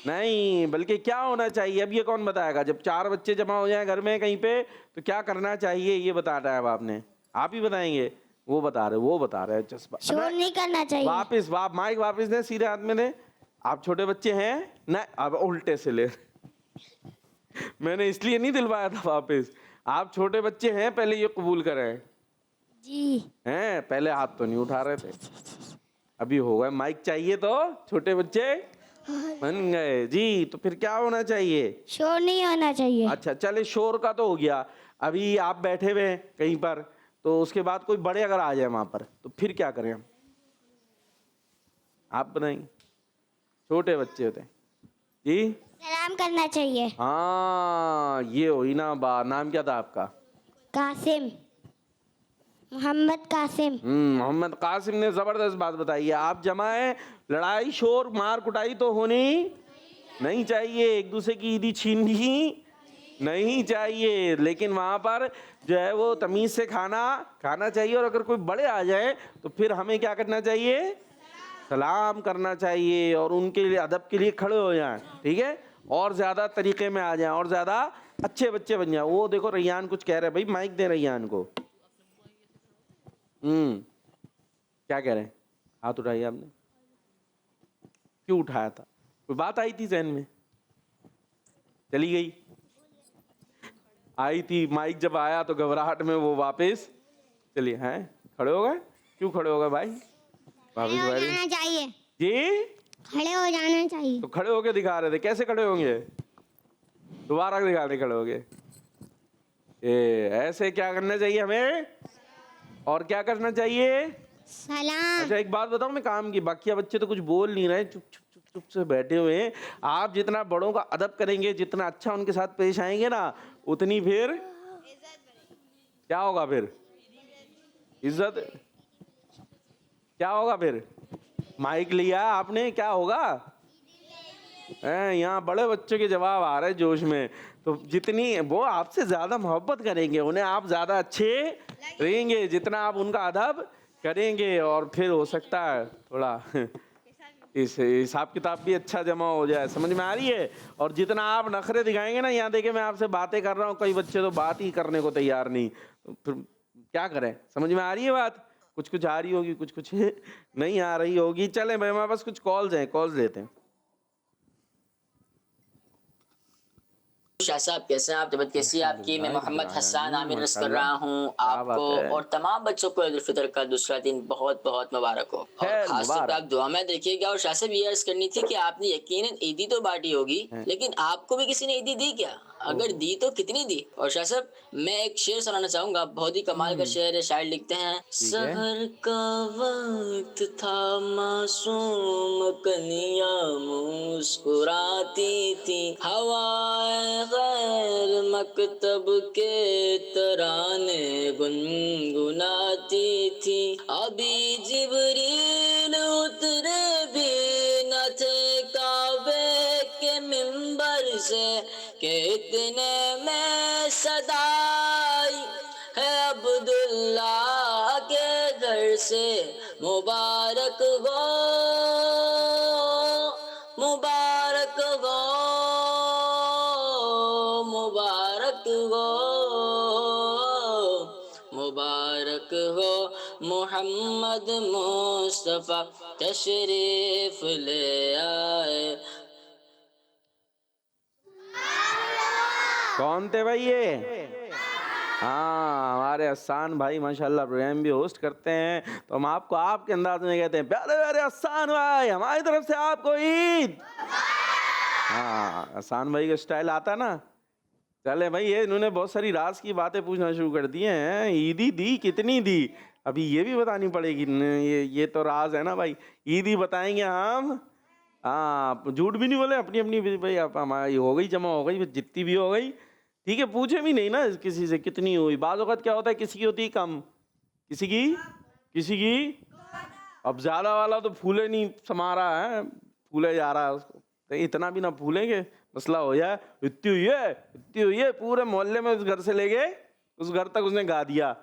नहीं, बल्कि क्या होना चाहिए? अब ये कौन बताएगा? जब 4 बच्चे जमा हो जाए घर में कहीं पे तो क्या करना चाहिए ये बताना है। अब आपने, आप ही बताएंगे? वो बता रहे जज्बा। शोर नहीं करना चाहिए। वापिस माइक वापिस दे, सीधे हाथ में दे। आप छोटे बच्चे हैं ना? अब उल्टे से ले मैंने इसलिए नहीं दिलवाया था वापिस। आप छोटे बच्चे हैं, पहले ये कबूल करें जी हैं। पहले हाथ तो नहीं उठा रहे थे, अभी हो गए। माइक चाहिए तो छोटे बच्चे बन गए जी। तो फिर क्या होना चाहिए? शोर नहीं होना चाहिए। अच्छा चले, शोर का तो हो गया। अभी आप बैठे हुए हैं कहीं पर, तो उसके बाद कोई बड़े अगर आ जाए वहां पर तो फिर क्या करें हम? आप बताएंगे? छोटे बच्चे होते हैं जी, सलाम करना चाहिए। हाँ ये हुई ना बा। नाम क्या था आपका? कासिम, मोहम्मद कासिम। मोहम्मद कासिम ने जबरदस्त बात बताई है। आप जमा है, लड़ाई शोर मार कुटाई तो होनी नहीं चाहिए, एक दूसरे की ईदी छीननी नहीं चाहिए, लेकिन वहां पर जो है वो तमीज से खाना चाहिए। और अगर कोई बड़े आ जाए तो फिर हमें क्या करना चाहिए? सलाम करना चाहिए और उनके लिए अदब के लिए खड़े हो जाएं, ठीक है? और ज्यादा तरीके में आ जाएं और ज्यादा अच्छे बच्चे बन जाएं। वो देखो रैयान कुछ कह रहे हैं, भाई माइक दे रैयान को। क्या कह रहे हैं? हाथ उठाइए आपने। क्यों उठाया था? कोई बात आई थी जहन में? चली गई? आई थी। माइक जब आया तो घबराहट में वो वापस चलिए। हैं खड़े हो गए? क्यों खड़े हो गए भाई? खड़े हो जाना चाहिए जी, खड़े हो जाना चाहिए। तो खड़े होके दिखा रहे थे, कैसे खड़े होंगे? दोबारा दिखा रहे खड़े होगे। ऐसे क्या करना चाहिए हमें? और क्या करना चाहिए? सलाम। अच्छा एक बात बताऊं मैं काम की, बाकी बच्चे तो कुछ बोल नहीं रहे, चुप चुप चुप चुप से बैठे हुए हैं। आप जितना बड़ों का अदब करेंगे, जितना अच्छा उनके साथ पेश आएंगे ना, उतनी फिर क्या होगा? फिर इज्जत क्या होगा? फिर माइक लिया आपने, क्या होगा? यहाँ बड़े बच्चों के जवाब आ रहे जोश में। तो जितनी वो आपसे ज्यादा मोहब्बत करेंगे, उन्हें आप ज्यादा अच्छे रहेंगे जितना आप उनका अदब करेंगे। और फिर हो सकता है थोड़ा इस हिसाब किताब भी अच्छा जमा हो जाए। समझ में आ रही है? और जितना आप नखरे दिखाएंगे ना, यहाँ देखिए मैं आपसे बातें कर रहा हूँ, कई बच्चे तो बात ही करने को तैयार नहीं, तो फिर क्या करें? समझ में आ रही है बात? कुछ कुछ आ रही होगी, कुछ कुछ नहीं आ रही होगी। चले भाई, हमारे पास कुछ कॉल्स हैं, कॉल्स लेते हैं। शाह साहब कैसे हैं आप? तबीयत कैसी है आपकी? मैं मोहम्मद हसन आमिर अर्ज कर रहा हूँ आपको और तमाम बच्चों को ईद उल फितर का दूसरा दिन बहुत बहुत मुबारक हो। और खास तौर पर आप दुआ में देखिएगा। और शाह साहब ये अर्ज करनी थी कि आपने यकीनन ईदी तो बांटी होगी, लेकिन आपको भी किसी ने ईदी दी क्या? अगर दी तो कितनी दी? और शाह साहब मैं एक शेर सुनाना चाहूंगा, बहुत ही कमाल का शेर है। शायर लिखते हैं, सहर का वक्त था, मासूम कनिया मुस्कुराती थी, हवाए गैर मकतब के तराने गुनगुनाती थी, अभी जिब्रील उतरे भी न थे काबे के मिंबर से, कि इतने में सदाई है अब्दुल्ला के घर से, मुबारक हो, मुबारक हो, मुबारक हो, मुबारक हो, मोहम्मद मुस्तफा तशरीफ ले आए। कौन थे भाई ये? हाँ, हमारे हसन भाई माशाल्लाह प्रोग्राम भी होस्ट करते हैं, तो हम आपको आपके अंदाज में कहते हैं, प्यारे प्यारे हसन भाई, हमारी तरफ से आपको ईद। हाँ, हसन भाई का स्टाइल आता ना। चले भाई, ये इन्होंने बहुत सारी राज की बातें पूछना शुरू कर दिए हैं। ईदी दी कितनी दी, अभी ये भी बतानी पड़ेगी। ये तो राज है ना भाई, ईदी बताएंगे हम। हाँ, झूठ भी नहीं बोले, अपनी अपनी भाई आप हमारी हो गई, जमा हो गई, जितनी भी हो गई, ठीक है। पूछे भी नहीं ना किसी से कितनी हुई। बाज़ औक़ात क्या होता है, किसी की होती है कम, किसी की अब ज़्यादा वाला तो फूले नहीं समा रहा है, फूले जा रहा है उसको, तो इतना भी ना फूलेंगे, मसला हो जाए। इतनी हुई है, पूरे मोहल्ले में उस घर से ले गए उस घर तक उसने गा दिया।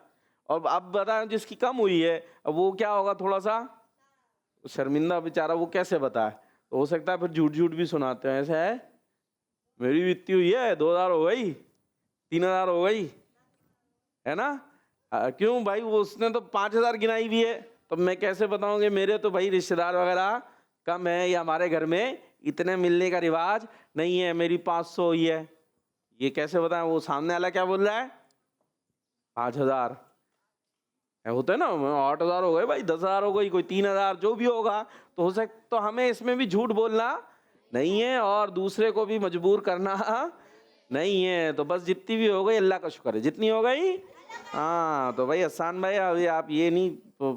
और अब बताएं जिसकी कम हुई है, अब वो क्या होगा, थोड़ा सा शर्मिंदा बेचारा, वो कैसे बताए। तो हो सकता है फिर झूठ भी सुनाते हैं, ऐसा है मेरी भी इतनी हुई है, 2000 हो गई, 3000 हो गई, है ना। क्यों भाई, वो उसने तो 5000 गिनाई भी है, तो मैं कैसे बताऊंगे। मेरे तो भाई रिश्तेदार वगैरह कम है, या हमारे घर में इतने मिलने का रिवाज नहीं है, मेरी 500 हुई है, ये कैसे बताएं। वो सामने वाला क्या बोल रहा है, 5000 होता है ना, 8000 हो गए भाई, 10000 हो गई, कोई 3000, जो भी होगा। तो हो सकता, तो हमें इसमें भी झूठ बोलना नहीं है और दूसरे को भी मजबूर करना नहीं है। तो बस जितनी भी हो गई अल्लाह का शुक्र है, जितनी हो गई। हाँ, तो भाई हसन भाई, अभी आप ये नहीं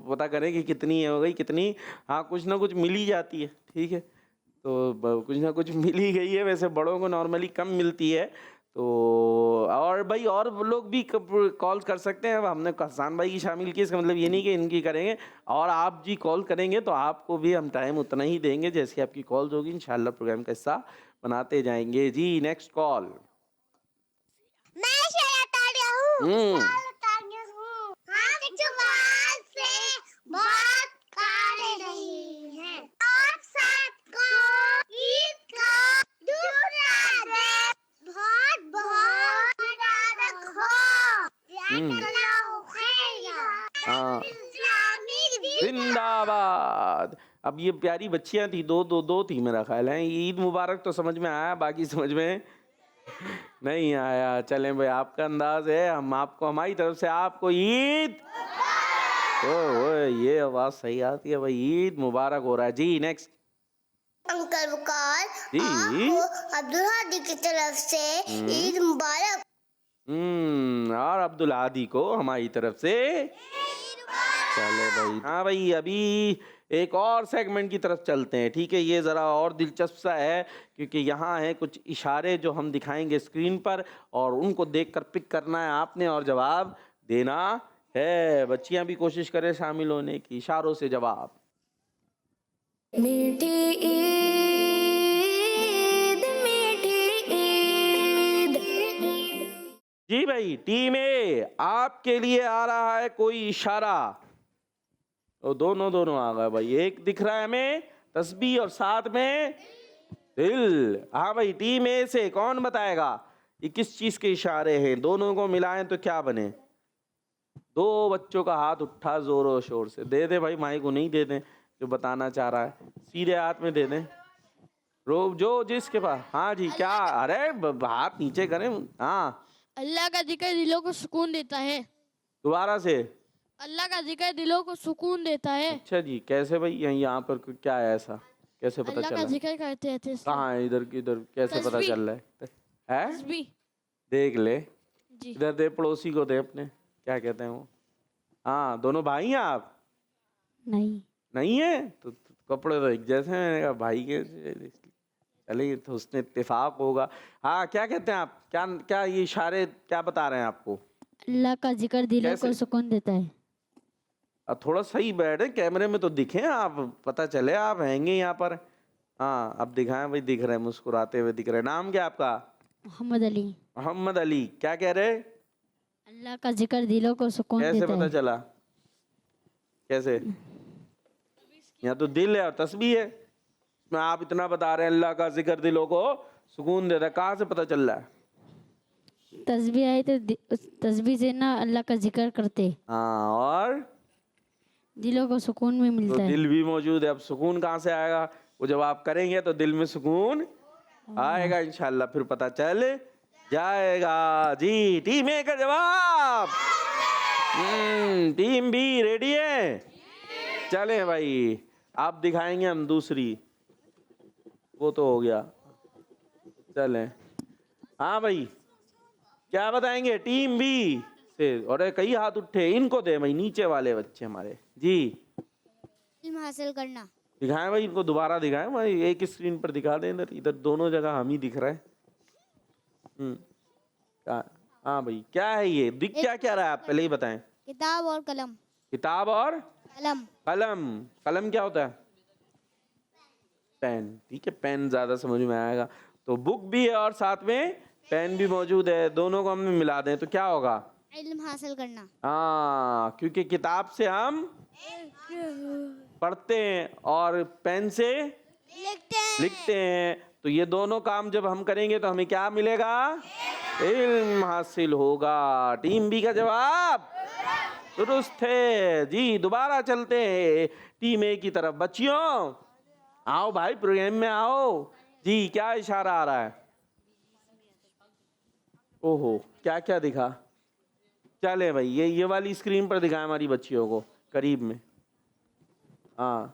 पता करें कि कितनी हो गई कितनी। हाँ, कुछ ना कुछ मिल ही जाती है, ठीक है, तो कुछ ना कुछ मिल ही गई है। वैसे बड़ों को नॉर्मली कम मिलती है। तो और भाई और लोग भी कॉल कर सकते हैं। अब हमने हसन भाई की शामिल की, इसका मतलब ये नहीं कि इनकी करेंगे। और आप जी कॉल करेंगे तो आपको भी हम टाइम उतना ही देंगे जैसी आपकी कॉल्स होगी, इंशाल्लाह प्रोग्राम का हिस्सा बनाते जाएंगे। जी नेक्स्ट कॉल। मैं शरातारिया हूँ। आपके बात से बात कर रही हैं। आप सबको ईद का बहुत बहुत मुबारक हो। जिंदाबाद। अब ये प्यारी बच्चियां थी, दो थी मेरा ख्याल है। ईद मुबारक तो समझ में आया, बाकी समझ में नहीं आया। चलें भाई, आपका अंदाज है, हम आपको हमारी तरफ से आपको ईद। ओ ये आवाज सही आती है भाई, ईद मुबारक हो रहा है। जी नेक्स्ट। अंकल वकार, आपको अब्दुल हादी की तरफ से ईद मुबारक। और अब्दुल हादी को हमारी तरफ से चले भाई। हाँ भाई, अभी एक और सेगमेंट की तरफ चलते हैं, ठीक है। ये ज़रा और दिलचस्प सा है, क्योंकि यहाँ है कुछ इशारे जो हम दिखाएंगे स्क्रीन पर, और उनको देखकर पिक करना है आपने और जवाब देना है। बच्चियाँ भी कोशिश करें शामिल होने की, इशारों से जवाब। मीठी ईद, मीठी ईद। जी भाई, टीम ए आपके लिए आ रहा है कोई इशारा। तो दोनों आ गए भाई। एक दिख रहा है हमें तस्बीह और साथ में दिल। हाँ भाई, टीम ए से कौन बताएगा ये किस चीज के इशारे हैं? दोनों को मिलाएं तो क्या बने? दो बच्चों का हाथ उठा जोरों शोर से। दे दे भाई, माइक को नहीं दे दें जो बताना चाह रहा है, सीधे हाथ में दे दें। जो जिसके पास। हाँ जी, क्या? अरे हाथ नीचे करें। हाँ, अल्लाह का जिक्र दिलों को सुकून देता है। दोबारा से। अल्लाह का जिक्र दिलों को सुकून देता है। अच्छा जी, कैसे भाई? यहाँ पर क्या है ऐसा, कैसे पता अल्लाह चल का रहा है? जिक्र करते रहते हैं। कहाँ है? इधर किधर कैसे पता चल रहा है? तस्बीह। देख ले, जी। इधर दे, पड़ोसी को दे अपने, क्या कहते हैं वो। हाँ, दोनों भाई हैं आप? नहीं। नहीं है तो कपड़े तो एक जैसे हैं। मैंने कहा भाई के, चलिए तो उसने इत्तेफाक होगा। हाँ, क्या कहते हैं आप? क्या क्या ये इशारे क्या बता रहे हैं आपको? अल्लाह का जिक्र दिलों कैसे? को सुकून देता है। अब थोड़ा सही बैठे, कैमरे में तो दिखे आप, पता चले आप हैंगे यहाँ पर। हाँ, अब दिखाएं भाई, दिख रहे हैं, मुस्कुराते हुए दिख रहे हैं। नाम क्या आपका? मोहम्मद अली। मोहम्मद अली। क्या कह रहे? अल्लाह का जिक्र दिलों को सुकून कैसे देता पता है। चला? कैसे? यहाँ तो दिल है और तस्बीह है, इसमें आप इतना बता रहे हैं अल्लाह का जिक्र दिलों को सुकून देता है। कहाँ से पता चल रहा है? तस्बीह आई तो उस तस्बीह से ना अल्लाह का जिक्र करते हाँ, और दिलों को सुकून भी तो मिलता है। दिल भी मौजूद है। अब सुकून कहाँ से आएगा? वो जब आप करेंगे तो दिल में सुकून आएगा इंशाल्लाह, फिर पता चल जाएगा। जी, टीम ए का जवाब। टीम बी रेडी है? चले भाई, आप दिखाएंगे, हम दूसरी। वो तो हो गया, चले। हाँ भाई, क्या बताएंगे टीम बी से? और कई हाथ उठे, इनको दे भाई, नीचे वाले बच्चे हमारे। जी, इल्म हासिल करना। दिखाएं भाई, इनको दोबारा दिखाएं भाई, एक स्क्रीन पर दिखा दें। इधर इधर दोनों जगह हम ही दिख रहे हैं। हाँ भाई, क्या है ये? दिख क्या क्या रहा है? आप पहले ही बताएं। किताब और कलम। किताब और कलम। कलम। कलम क्या होता है? पेन। ठीक है, पेन ज्यादा समझ में आएगा। तो बुक भी है और साथ में पेन भी मौजूद है, दोनों को हम मिला दें तो क्या होगा? इल्म हासिल करना। हाँ, क्योंकि किताब से हम पढ़ते हैं और पेन से लिखते हैं, तो ये दोनों काम जब हम करेंगे तो हमें क्या मिलेगा? इल्म हासिल होगा। टीम बी का जवाब दुरुस्त है। जी, दोबारा चलते हैं टीम ए की तरफ। बच्चियों आओ भाई, प्रोग्राम में आओ। जी, क्या इशारा आ रहा है? ओहो, क्या क्या दिखा? चले भाई, ये वाली स्क्रीन पर दिखाएं हमारी बच्चियों को करीब में। हाँ,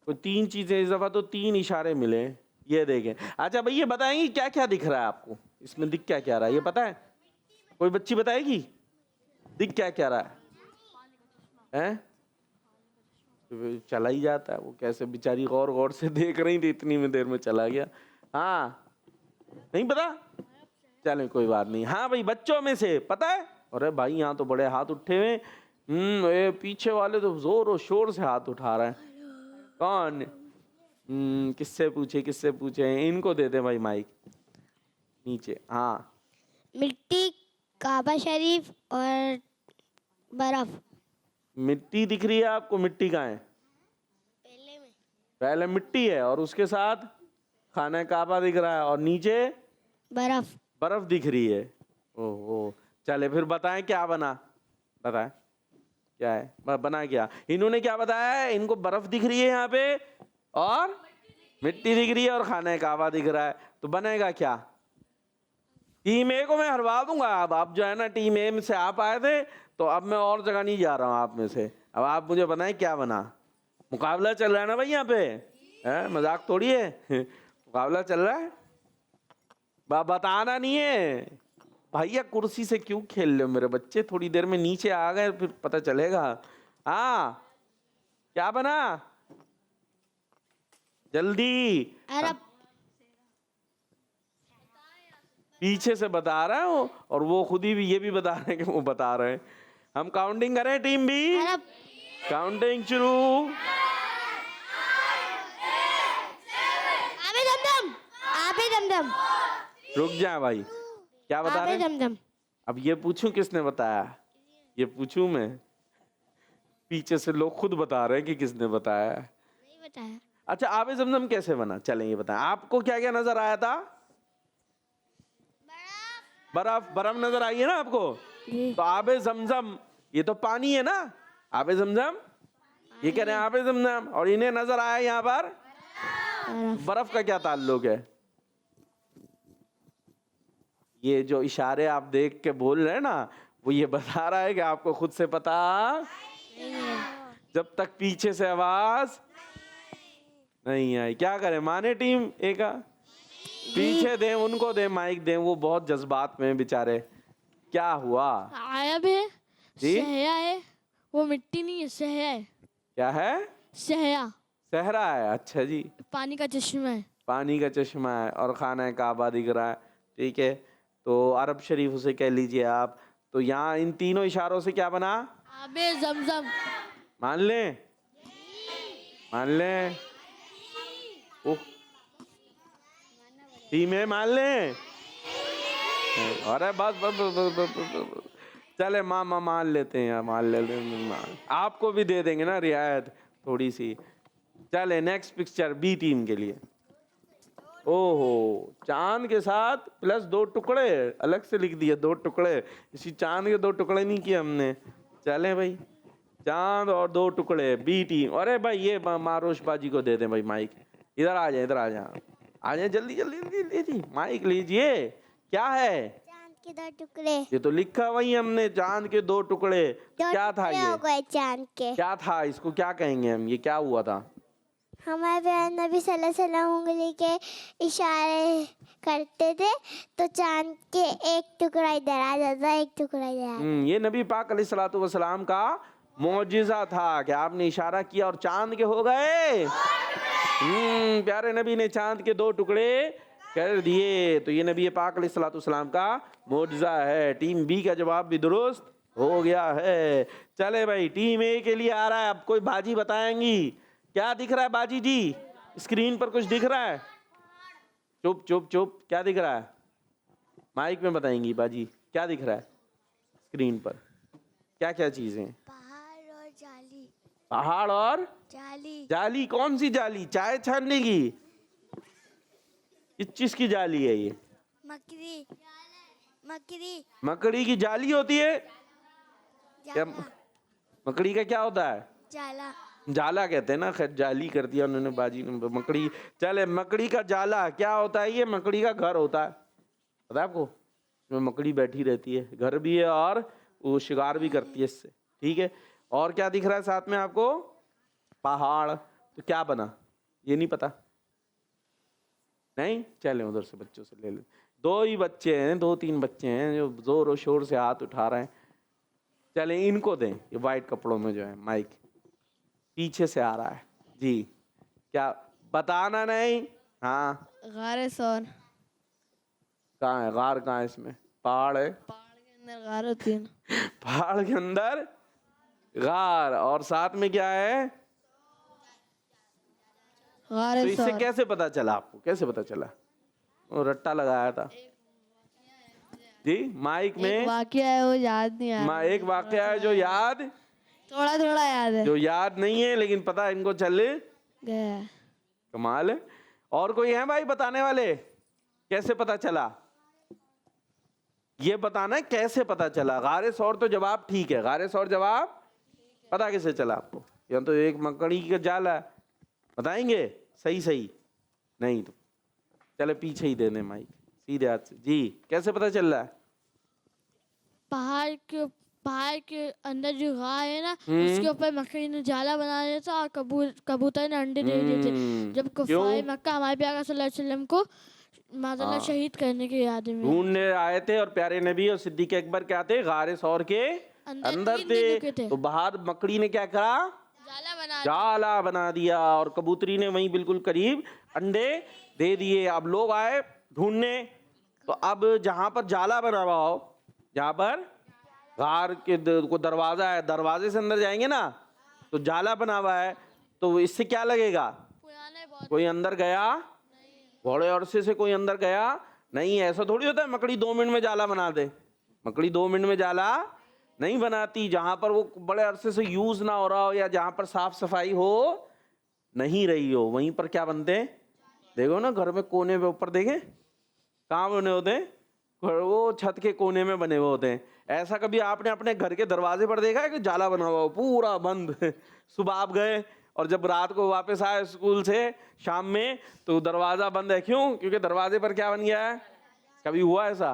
तो 3 चीजें इस दफा तो 3 इशारे मिले, ये देखें। अच्छा भाई, ये बताएंगे क्या क्या दिख रहा है आपको? इसमें दिख क्या क्या रहा है, ये पता है? कोई बच्ची बताएगी दिख क्या क्या रहा है? तो चला ही जाता है वो, कैसे बेचारी गौर गौर से देख रही थी, इतनी में देर में चला गया। हाँ, नहीं पता? चले कोई बात नहीं। हाँ भाई, बच्चों में से पता है? अरे भाई, यहाँ तो बड़े हाथ उठे हुए। ये पीछे वाले तो जोर और शोर से हाथ उठा रहे हैं। कौन? किससे पूछे? इनको दे दे भाई माइक नीचे। हाँ, मिट्टी, काबा शरीफ और बर्फ। मिट्टी दिख रही है आपको? मिट्टी कहाँ है? पहले मिट्टी है और उसके साथ खाना काबा दिख रहा है और नीचे बर्फ दिख रही है। ओह, चले फिर बताएं क्या बना? बताएं क्या है? बना क्या? इन्होंने क्या बताया है? इनको बर्फ दिख रही है यहाँ पे और मिट्टी दिख रही है और खाना काबा दिख रहा है, तो बनेगा क्या? टीम ए को मैं हरवा दूंगा। अब आप जो है ना, टीम ए में से आप आए थे, तो अब मैं और जगह नहीं जा रहा हूँ आप में से। अब आप मुझे बताएं क्या बना? मुकाबला चल रहा है ना भाई यहाँ पे, है? मजाक थोड़ी है। मुकाबला चल रहा है, बताना नहीं है। भैया कुर्सी से क्यों खेल रहे हो मेरे बच्चे? थोड़ी देर में नीचे आ गए फिर पता चलेगा। हाँ, क्या बना? जल्दी। अरब। पीछे से बता रहा है वो, और वो खुद ही भी ये भी बता रहे हैं कि वो बता रहे हैं। हम काउंटिंग करें टीम बी? अरब। काउंटिंग शुरू। आबे दमदम। रुक जा भाई, क्या बता रहे हैं? दमदम। अब ये पूछूं किसने बताया? ये पूछूं मैं? पीछे से लोग खुद बता रहे हैं कि किसने बताया। नहीं बताया। अच्छा, आबे जमजम कैसे बना? चलें ये बताएं। आपको क्या क्या नजर आया था? बर्फ नजर आई है ना आपको? तो आबे जमजम ये तो पानी है ना? आबे जमजम ये कह रहे हैं आबे जमजम, और इन्हें नजर आया यहाँ पर बर्फ का क्या ताल्लुक है? ये जो इशारे आप देख के बोल रहे हैं ना, वो ये बता रहा है कि आपको खुद से पता जब तक पीछे से आवाज नहीं आई। क्या करें, माने टीम ए का? पीछे दें, उनको दें माइक दें, वो बहुत जज्बात में बेचारे। क्या हुआ? आयब है, जी? सहया है, वो मिट्टी नहीं है, सहया है। क्या है? सहया सहरा है। अच्छा जी, पानी का चश्मा है। पानी का चश्मा है और खाना काबा दिख रहा है। ठीक है, तो अरब शरीफ उसे कह लीजिए आप। तो यहाँ इन तीनों इशारों से क्या बना? आबे जमजम। मान लें, मान लें, ओह टीम है, मान लें। अरे बस बस बस बस बस बस बस। चले मामा मान लेते हैं, मान लेते हैं, आपको भी दे देंगे ना रियायत थोड़ी सी। चले नेक्स्ट पिक्चर बी टीम के लिए। ओहो, चांद के साथ प्लस 2 टुकड़े अलग से लिख दिए, 2 टुकड़े। इसी चांद के 2 टुकड़े नहीं किए हमने। चले भाई, चांद और 2 टुकड़े, बी टीम। अरे भाई ये मारोश बाजी को दे दें भाई माइक। इधर आ जाए, इधर आ जाए, आ जाए जल्दी जल्दी जल्दी जल्दी, माइक लीजिए। क्या है? चांद के 2 टुकड़े। ये तो लिखा वही हमने, चांद के 2 टुकड़े। क्या था ये? हो गए चांद के। क्या था? इसको क्या कहेंगे हम? ये क्या हुआ था? हमारे प्यारे नबी सल्लल्लाहु अलैहि वसल्लम उंगली के इशारे करते थे तो चांद के एक टुकड़ा इधर आ जाता, एक टुकड़ा इधर आ जाता। ये नबी पाक अलैहिस्सलातु वस्सलाम का मौजिज़ा था कि आपने इशारा किया और चांद के हो गए। प्यारे नबी ने चांद के 2 टुकड़े कर दिए। तो ये नबी पाक अलैहिस्सलातु वस्सलाम का मौजिज़ा है। टीम बी का जवाब भी दुरुस्त हो गया है। चले भाई, टीम ए के लिए आ रहा है। अब कोई बाजी बताएंगी? क्या दिख रहा है बाजी जी? स्क्रीन पर कुछ दिख रहा है? चुप चुप चुप, क्या दिख रहा है? माइक में बताएंगी बाजी, क्या दिख रहा है स्क्रीन पर? क्या क्या चीजें? पहाड़ और जाली। पहाड़ और जाली। जाली? कौन सी जाली? चाय छानने की? किस चीज की जाली है ये? मकड़ी। मकड़ी। मकड़ी की जाली होती है क्या? मकड़ी का क्या होता है? जाला। जाला कहते हैं ना। खैर जाली कर दिया उन्होंने बाजी ने, मकड़ी। चले, मकड़ी का जाला क्या होता है? ये मकड़ी का घर होता है, पता है आपको? इसमें मकड़ी बैठी रहती है, घर भी है और वो शिकार भी करती है इससे। ठीक है, और क्या दिख रहा है साथ में आपको? पहाड़। तो क्या बना ये नहीं पता? नहीं? चले उधर से बच्चों से ले ले। 2 ही बच्चे हैं, 2-3 बच्चे हैं जो जोर शोर से हाथ उठा रहे हैं। चले इनको दें, ये वाइट कपड़ों में जो है। माइक पीछे से आ रहा है जी। क्या बताना नहीं? हाँ, गारे सौर। कहाँ है गार? कहाँ है इसमें? पहाड़ है, पहाड़ के अंदर गार होती है। पहाड़ के अंदर गार, और साथ में क्या है? गारे तो इससे सौर। कैसे पता चला आपको? कैसे पता चला? वो रट्टा लगाया था जी। माइक में वाकया है, वो याद नहीं आ रहा। एक वाकया है जो याद, थोड़ा थोड़ा याद है। जो याद नहीं है लेकिन पता इनको चल गया। कमाल है। और कोई है भाई बताने वाले? कैसे पता चला? ये बताना है कैसे पता चला। गारे सौर तो जवाब ठीक है, गारे सौर जवाब। पता कैसे चला आपको? या तो एक मकड़ी का जाल है, बताएंगे सही सही? नहीं तो चले पीछे ही देने माइक, सीधे हाथ से जी। कैसे पता चल रहा है? पहाड़ के अंदर जो गाय है ना, उसके ऊपर मकड़ी ने जाला बना दिया था और कबूतर ने अंडे दे दिए थे। जब कुफार मक्का हमारे प्यारे सल्लल्लाहु अलैहि वसल्लम को माज़अल्लाह शहीद करने के याद में ढूंढने आए थे, और प्यारे नबी और सिद्दीक अकबर क्या थे? गारे सौर के अंदर 3 दिन रुके थे। तो बाहर मकड़ी ने क्या करा? जाला बना दिया, और कबूतरी ने वहीं बिल्कुल करीब अंडे दे दिए। अब लोग आए ढूंढने, तो अब जहां पर जाला बना हुआ हो, जहां पर गार के को दरवाजा है, दरवाजे से अंदर जाएंगे ना, तो जाला बना हुआ है, तो इससे क्या लगेगा? कोई अंदर गया, बड़े अरसे से कोई अंदर गया नहीं। ऐसा थोड़ी होता है मकड़ी 2 मिनट में जाला बना दे। मकड़ी 2 मिनट में जाला नहीं बनाती। जहां पर वो बड़े अरसे से यूज ना हो रहा हो, या जहां पर साफ सफाई हो नहीं रही हो, वहीं पर क्या बनते हैं? देखो ना, घर में कोने पे ऊपर देखें कहाँ बने होते हैं? वो छत के कोने में बने हुए होते हैं। ऐसा कभी आपने अपने घर के दरवाजे पर देखा है कि जाला बना हुआ हो पूरा बंद? सुबह आप गए और जब रात को वापस आए स्कूल से शाम में, तो दरवाजा बंद है। क्यों? क्योंकि दरवाजे पर क्या बन गया है? कभी हुआ ऐसा?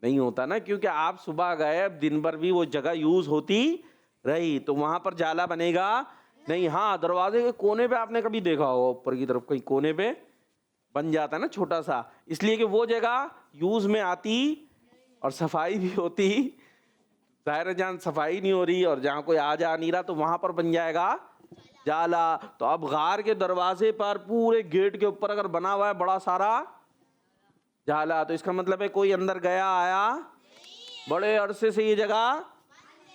नहीं होता ना, क्योंकि आप सुबह गए, अब दिन भर भी वो जगह यूज होती रही, तो वहां पर जाला बनेगा नहीं। हाँ, दरवाजे के कोने पे आपने कभी देखा होगा, ऊपर की तरफ कहीं कोने पे बन जाता ना छोटा सा, इसलिए कि वो जगह यूज़ में आती और सफाई भी होती। ज़ाहिर है जहाँ सफाई नहीं हो रही और जहाँ कोई आ जा नहीं रहा तो वहाँ पर बन जाएगा जाला। तो अब गार के दरवाजे पर पूरे गेट के ऊपर अगर बना हुआ है बड़ा सारा जाला, तो इसका मतलब है कोई अंदर गया आया, बड़े अरसे से ये जगह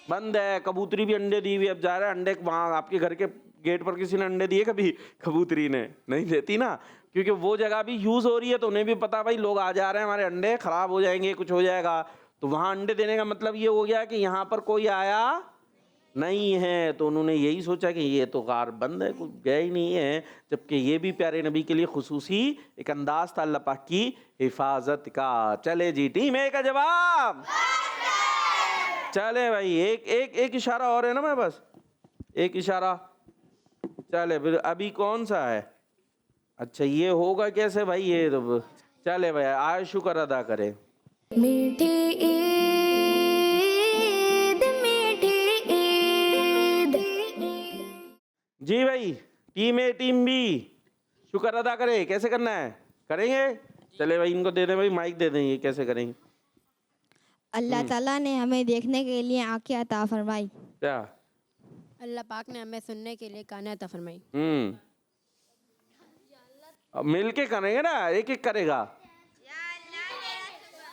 बंद है। कबूतरी भी अंडे दी हुई, अब जा रहा है अंडे वहाँ आपके घर के गेट पर किसी ने अंडे दिए कभी? कबूतरी ने नहीं देती ना, क्योंकि वो जगह भी यूज़ हो रही है तो उन्हें भी पता भाई लोग आ जा रहे हैं, हमारे अंडे ख़राब हो जाएंगे, कुछ हो जाएगा। तो वहाँ अंडे देने का मतलब ये हो गया कि यहाँ पर कोई आया नहीं है। तो उन्होंने यही सोचा कि ये तो गार बंद है, कुछ गया ही नहीं है, जबकि ये भी प्यारे नबी के लिए खुसूसी एक अंदाज था अल्लाह पाक की हिफाजत का। चले जी, टीम ए का जवाब। चले भाई, एक इशारा और है ना, मैं बस एक इशारा। चले फिर अभी कौन सा है? अच्छा ये होगा कैसे भाई? ये तो चले भाई, आए शुक्र अदा करें। मीठी ईद मीठी ईद। जी भाई, टीम ए टीम बी शुक्र अदा करें। कैसे करना है? करेंगे? चले भाई, इनको दे दें भाई, माइक दे दें, ये कैसे करेंगे? अल्लाह ताला ने हमें देखने के लिए आंखें अता फरमाई। क्या? अल्लाह पाक ने हमें सुनने के लिए कानें अता फरमाई। अब मिल के करेंगे ना, एक एक करेगा।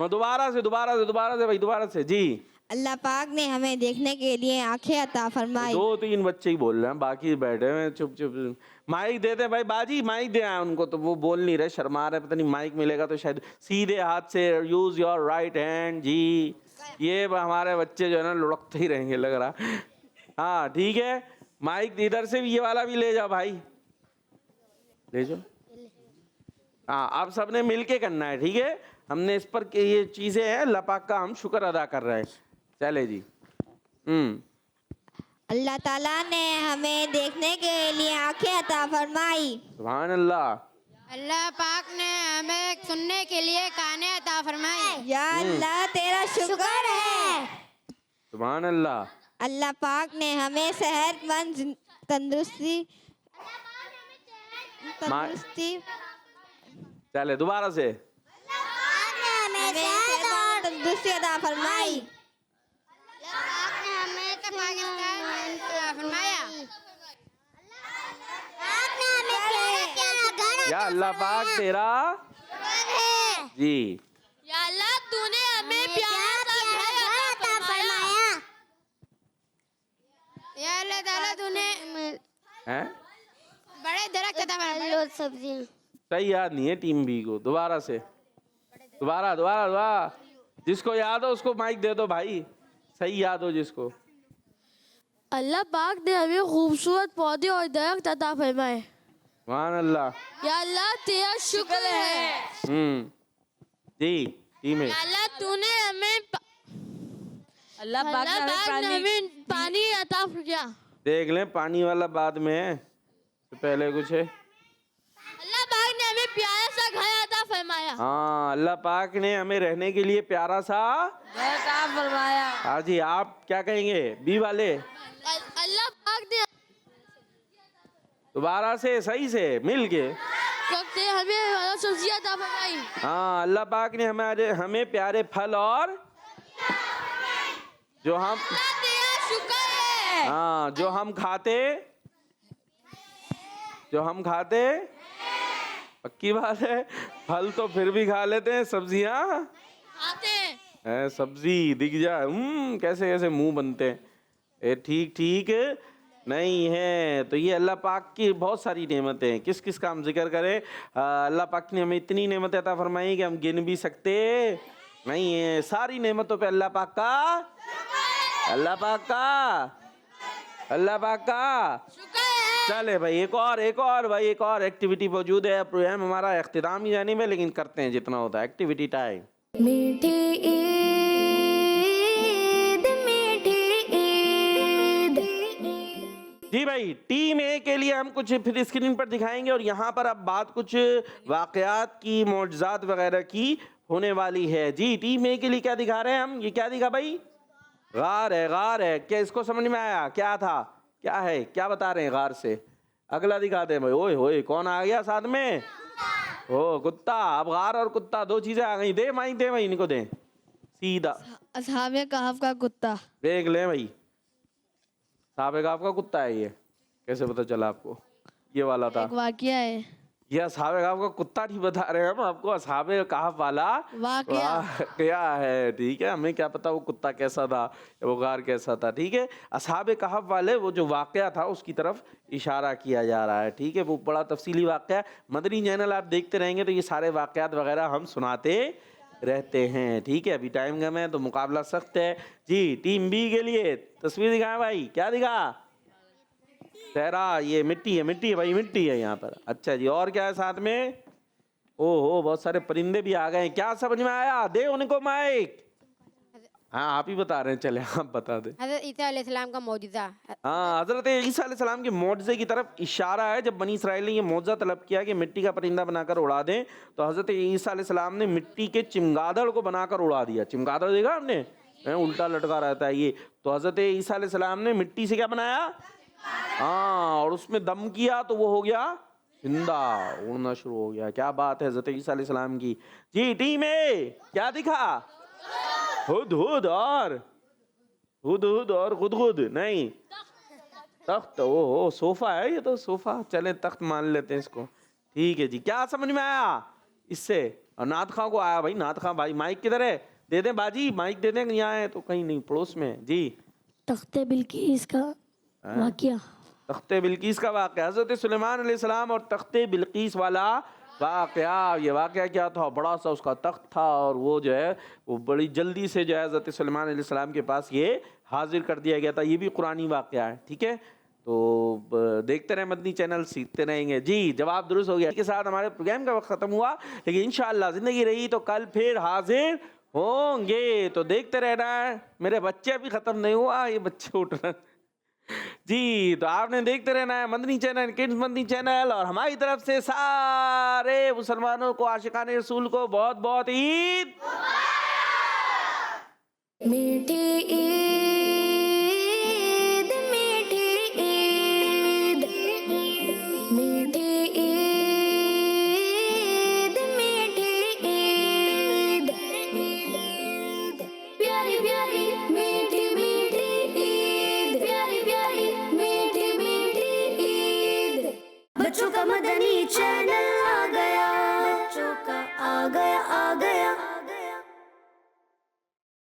दोबारा से भाई, दोबारा से जी। अल्लाह पाक ने हमें देखने के लिए आंखें अता फरमाई। 2-3 बच्चे ही बोल रहे हैं, बाकी बैठे हैं चुप चुप। माइक दे दे भाई, बाजी माइक दे आए उनको, तो वो बोल नहीं रहे, शर्मा रहे, पता नहीं माइक मिलेगा तो शायद। सीधे हाथ से, यूज योर राइट हैंड जी। ये हमारे बच्चे जो है ना लुढ़कते ही रहेंगे लग रहा। हाँ ठीक है, माइक इधर से भी, ये वाला भी ले जाओ भाई, ले जाओ। हाँ आप सबने मिलके करना है, ठीक है? हमने इस पर ये चीजें हैं, अल्लाह पाक का हम शुक्र अदा कर रहे हैं। चले जी। अल्लाह ताला ने हमें देखने के लिए आंखें अता फरमाई। सुभान अल्लाह। अल्लाह पाक ने हमें सुनने के लिए कानें अता फरमाई। या अल्लाह तेरा शुक्र है। सुभान अल्लाह। अल्लाह पाक ने हमें सेहतमंद तंदुरुस्ती चले दोबारा से। हमें सेहतमंद तंदुरुस्ती अता फरमाई। या अल्लाह पाक तेरा जी। या अल्लाह तूने हमें प्यारा सा घर अता फरमाया। या अल्लाह ताला तूने हैं? बड़े दरख्त अता फरमाए। सब्जियां सही याद नहीं है टीम बी को। दोबारा से, दोबारा। जिसको याद हो उसको माइक दे दो भाई, सही याद हो जिसको। अल्लाह पाक ने हमें खूबसूरत पौधे और दरख्त अता फरमाए। सुभान अल्लाह। या अल्लाह तेरा शुक्र है। जी टीम है। या अल्लाह तूने हमें अल्लाह पाक ने हमें पानी अता किया। देख लें पानी वाला बाद में है, तो पहले कुछ है। अल्लाह पाक ने हमें प्यारा सा घर अता फरमाया। हाँ अल्लाह पाक ने हमें रहने के लिए प्यारा सा घर अता फरमाया। हाँ जी, आप क्या कहेंगे बी वाले? अल्लाह पाक ने दोबारा से सही से मिल के हमें सब्जियां अता फरमाई। हाँ अल्लाह पाक ने हमें प्यारे फल और जो हम शुक्र है। हाँ जो हम खाते पक्की बात है, फल तो फिर भी खा लेते हैं, सब्जियां खाते हैं। सब्जी दिख जाए कैसे कैसे मुंह बनते हैं। ये ठीक नहीं है। तो ये अल्लाह पाक की बहुत सारी नेमतें हैं, किस किस का हम जिक्र करें। अल्लाह पाक ने हमें इतनी नेमतें अता फरमाई कि हम गिन भी सकते नहीं है। सारी नेमतों पे अल्लाह पाक का शुक्र है। चले भाई, एक और एक्टिविटी मौजूद है। प्रोग्राम हमारा इख्तिताम ही जाने में, लेकिन करते हैं जितना होता है। Activity time. मीठी ईद मीठी ईद। जी भाई, टीम ए के लिए हम कुछ फिर स्क्रीन पर दिखाएंगे और यहाँ पर अब बात कुछ वाकयात की, मौजज़ात वगैरह की होने वाली है। जी टीम ए के लिए क्या दिखा रहे हैं हम? ये क्या दिखा भाई? गार है। क्या इसको समझ में आया? क्या था, क्या है, क्या बता रहे हैं गार से? अगला दिखाते हैं भाई। ओए होए, कौन आ गया साथ में? ओ कुत्ता, अब गार और कुत्ता दो चीजें आ गई। दे माई, दे भाई, इनको दे सीधा। असहाबे कहफ का कुत्ता। देख ले भाई, साहब कहफ का कुत्ता है ये, कैसे पता चला आपको? ये वाला था, एक वाकया है। ये असहाब कहफ का कुत्ता नहीं बता रहे हम आपको, असहाब कहफ वाला वाकया है। ठीक है, हमें क्या पता वो कुत्ता कैसा था, वो गार कैसा था। ठीक है, असहाब कहफ वाले वो जो वाकया था उसकी तरफ इशारा किया जा रहा है। ठीक है, वो बड़ा तफसीली वाकया है। मदनी चैनल आप देखते रहेंगे तो ये सारे वाकयात वगैरह हम सुनाते रहते हैं। ठीक है, अभी टाइम कम है तो मुकाबला सख्त है जी। टीम बी के लिए तस्वीर दिखाएं भाई, क्या दिखा? तेरा ये मिट्टी है भाई, मिट्टी है यहाँ पर। अच्छा जी, और क्या है साथ में? ओहो, बहुत सारे परिंदे भी आ गए हैं। क्या समझ में आया? दे उनको माइक। हाँ, आप ही बता रहे हैं, चले आप बता दे। हज़रत ईसा अलैहिस्सलाम का मौजज़ा। हाँ, हजरत ईसा अलैहिस्सलाम के मौजज़े की तरफ इशारा है। जब बनी इसराइल ने ये मौजज़ा तलब किया कि मिट्टी का परिंदा बनाकर उड़ा दें, तो हजरत ईसा अलैहिस्सलाम ने मिट्टी के चिमगादड़ को बनाकर उड़ा दिया। चिमगादड़ देखा आपने, उल्टा लटका रहता है ये। तो हजरत ईसा अलैहिस्सलाम ने मिट्टी से क्या बनाया? हाँ, और उसमें दम किया तो वो हो गया जिंदा, उड़ना शुरू हो गया। क्या बात है हजरत ईसा अलैहिस्सलाम की। जी टीम ए, क्या दिखा? हुद और गुदगुद नहीं, तख्त। ओहो, सोफा है ये तो, सोफा। चले तख्त मान लेते हैं इसको। ठीक है जी, क्या समझ में आया इससे? और नात खां को आया भाई, नात खां भाई माइक किधर है? दे दें बाजी, माइक दे दें। यहाँ है तो कहीं नहीं, पड़ोस में जी। तख्ते बिल्किस का वाकया। तख्ते बिल्कीस का वाकया, हजरत सुलेमान अलैहिस्सलाम और तख्ते बिल्कीस वाला वाकया। ये वाकया क्या था? बड़ा सा उसका तख्त था और वो जो है वो बड़ी जल्दी से जो है हजरत सुलेमान अलैहिस्सलाम के पास ये हाजिर कर दिया गया था। ये भी कुरानी वाकया है। ठीक है, तो देखते रहे मदनी चैनल, सीखते रहेंगे जी। जवाब दुरुस्त हो गया। इसके साथ हमारे प्रोग्राम का वक्त खत्म हुआ, लेकिन इंशाअल्लाह जिंदगी रही तो कल फिर हाजिर होंगे। तो देखते रहना है। मेरे बच्चे अभी खत्म नहीं हुआ, ये बच्चे उठ रहे जी। तो आपने देखते रहना है Madani channel, kids Madani channel. और हमारी तरफ से सारे मुसलमानों को, आशिकाने रसूल को बहुत बहुत ईद। मीठी ईद, मीठी ईद, मीठी ईद, मीठी ईद, प्यारी प्यारी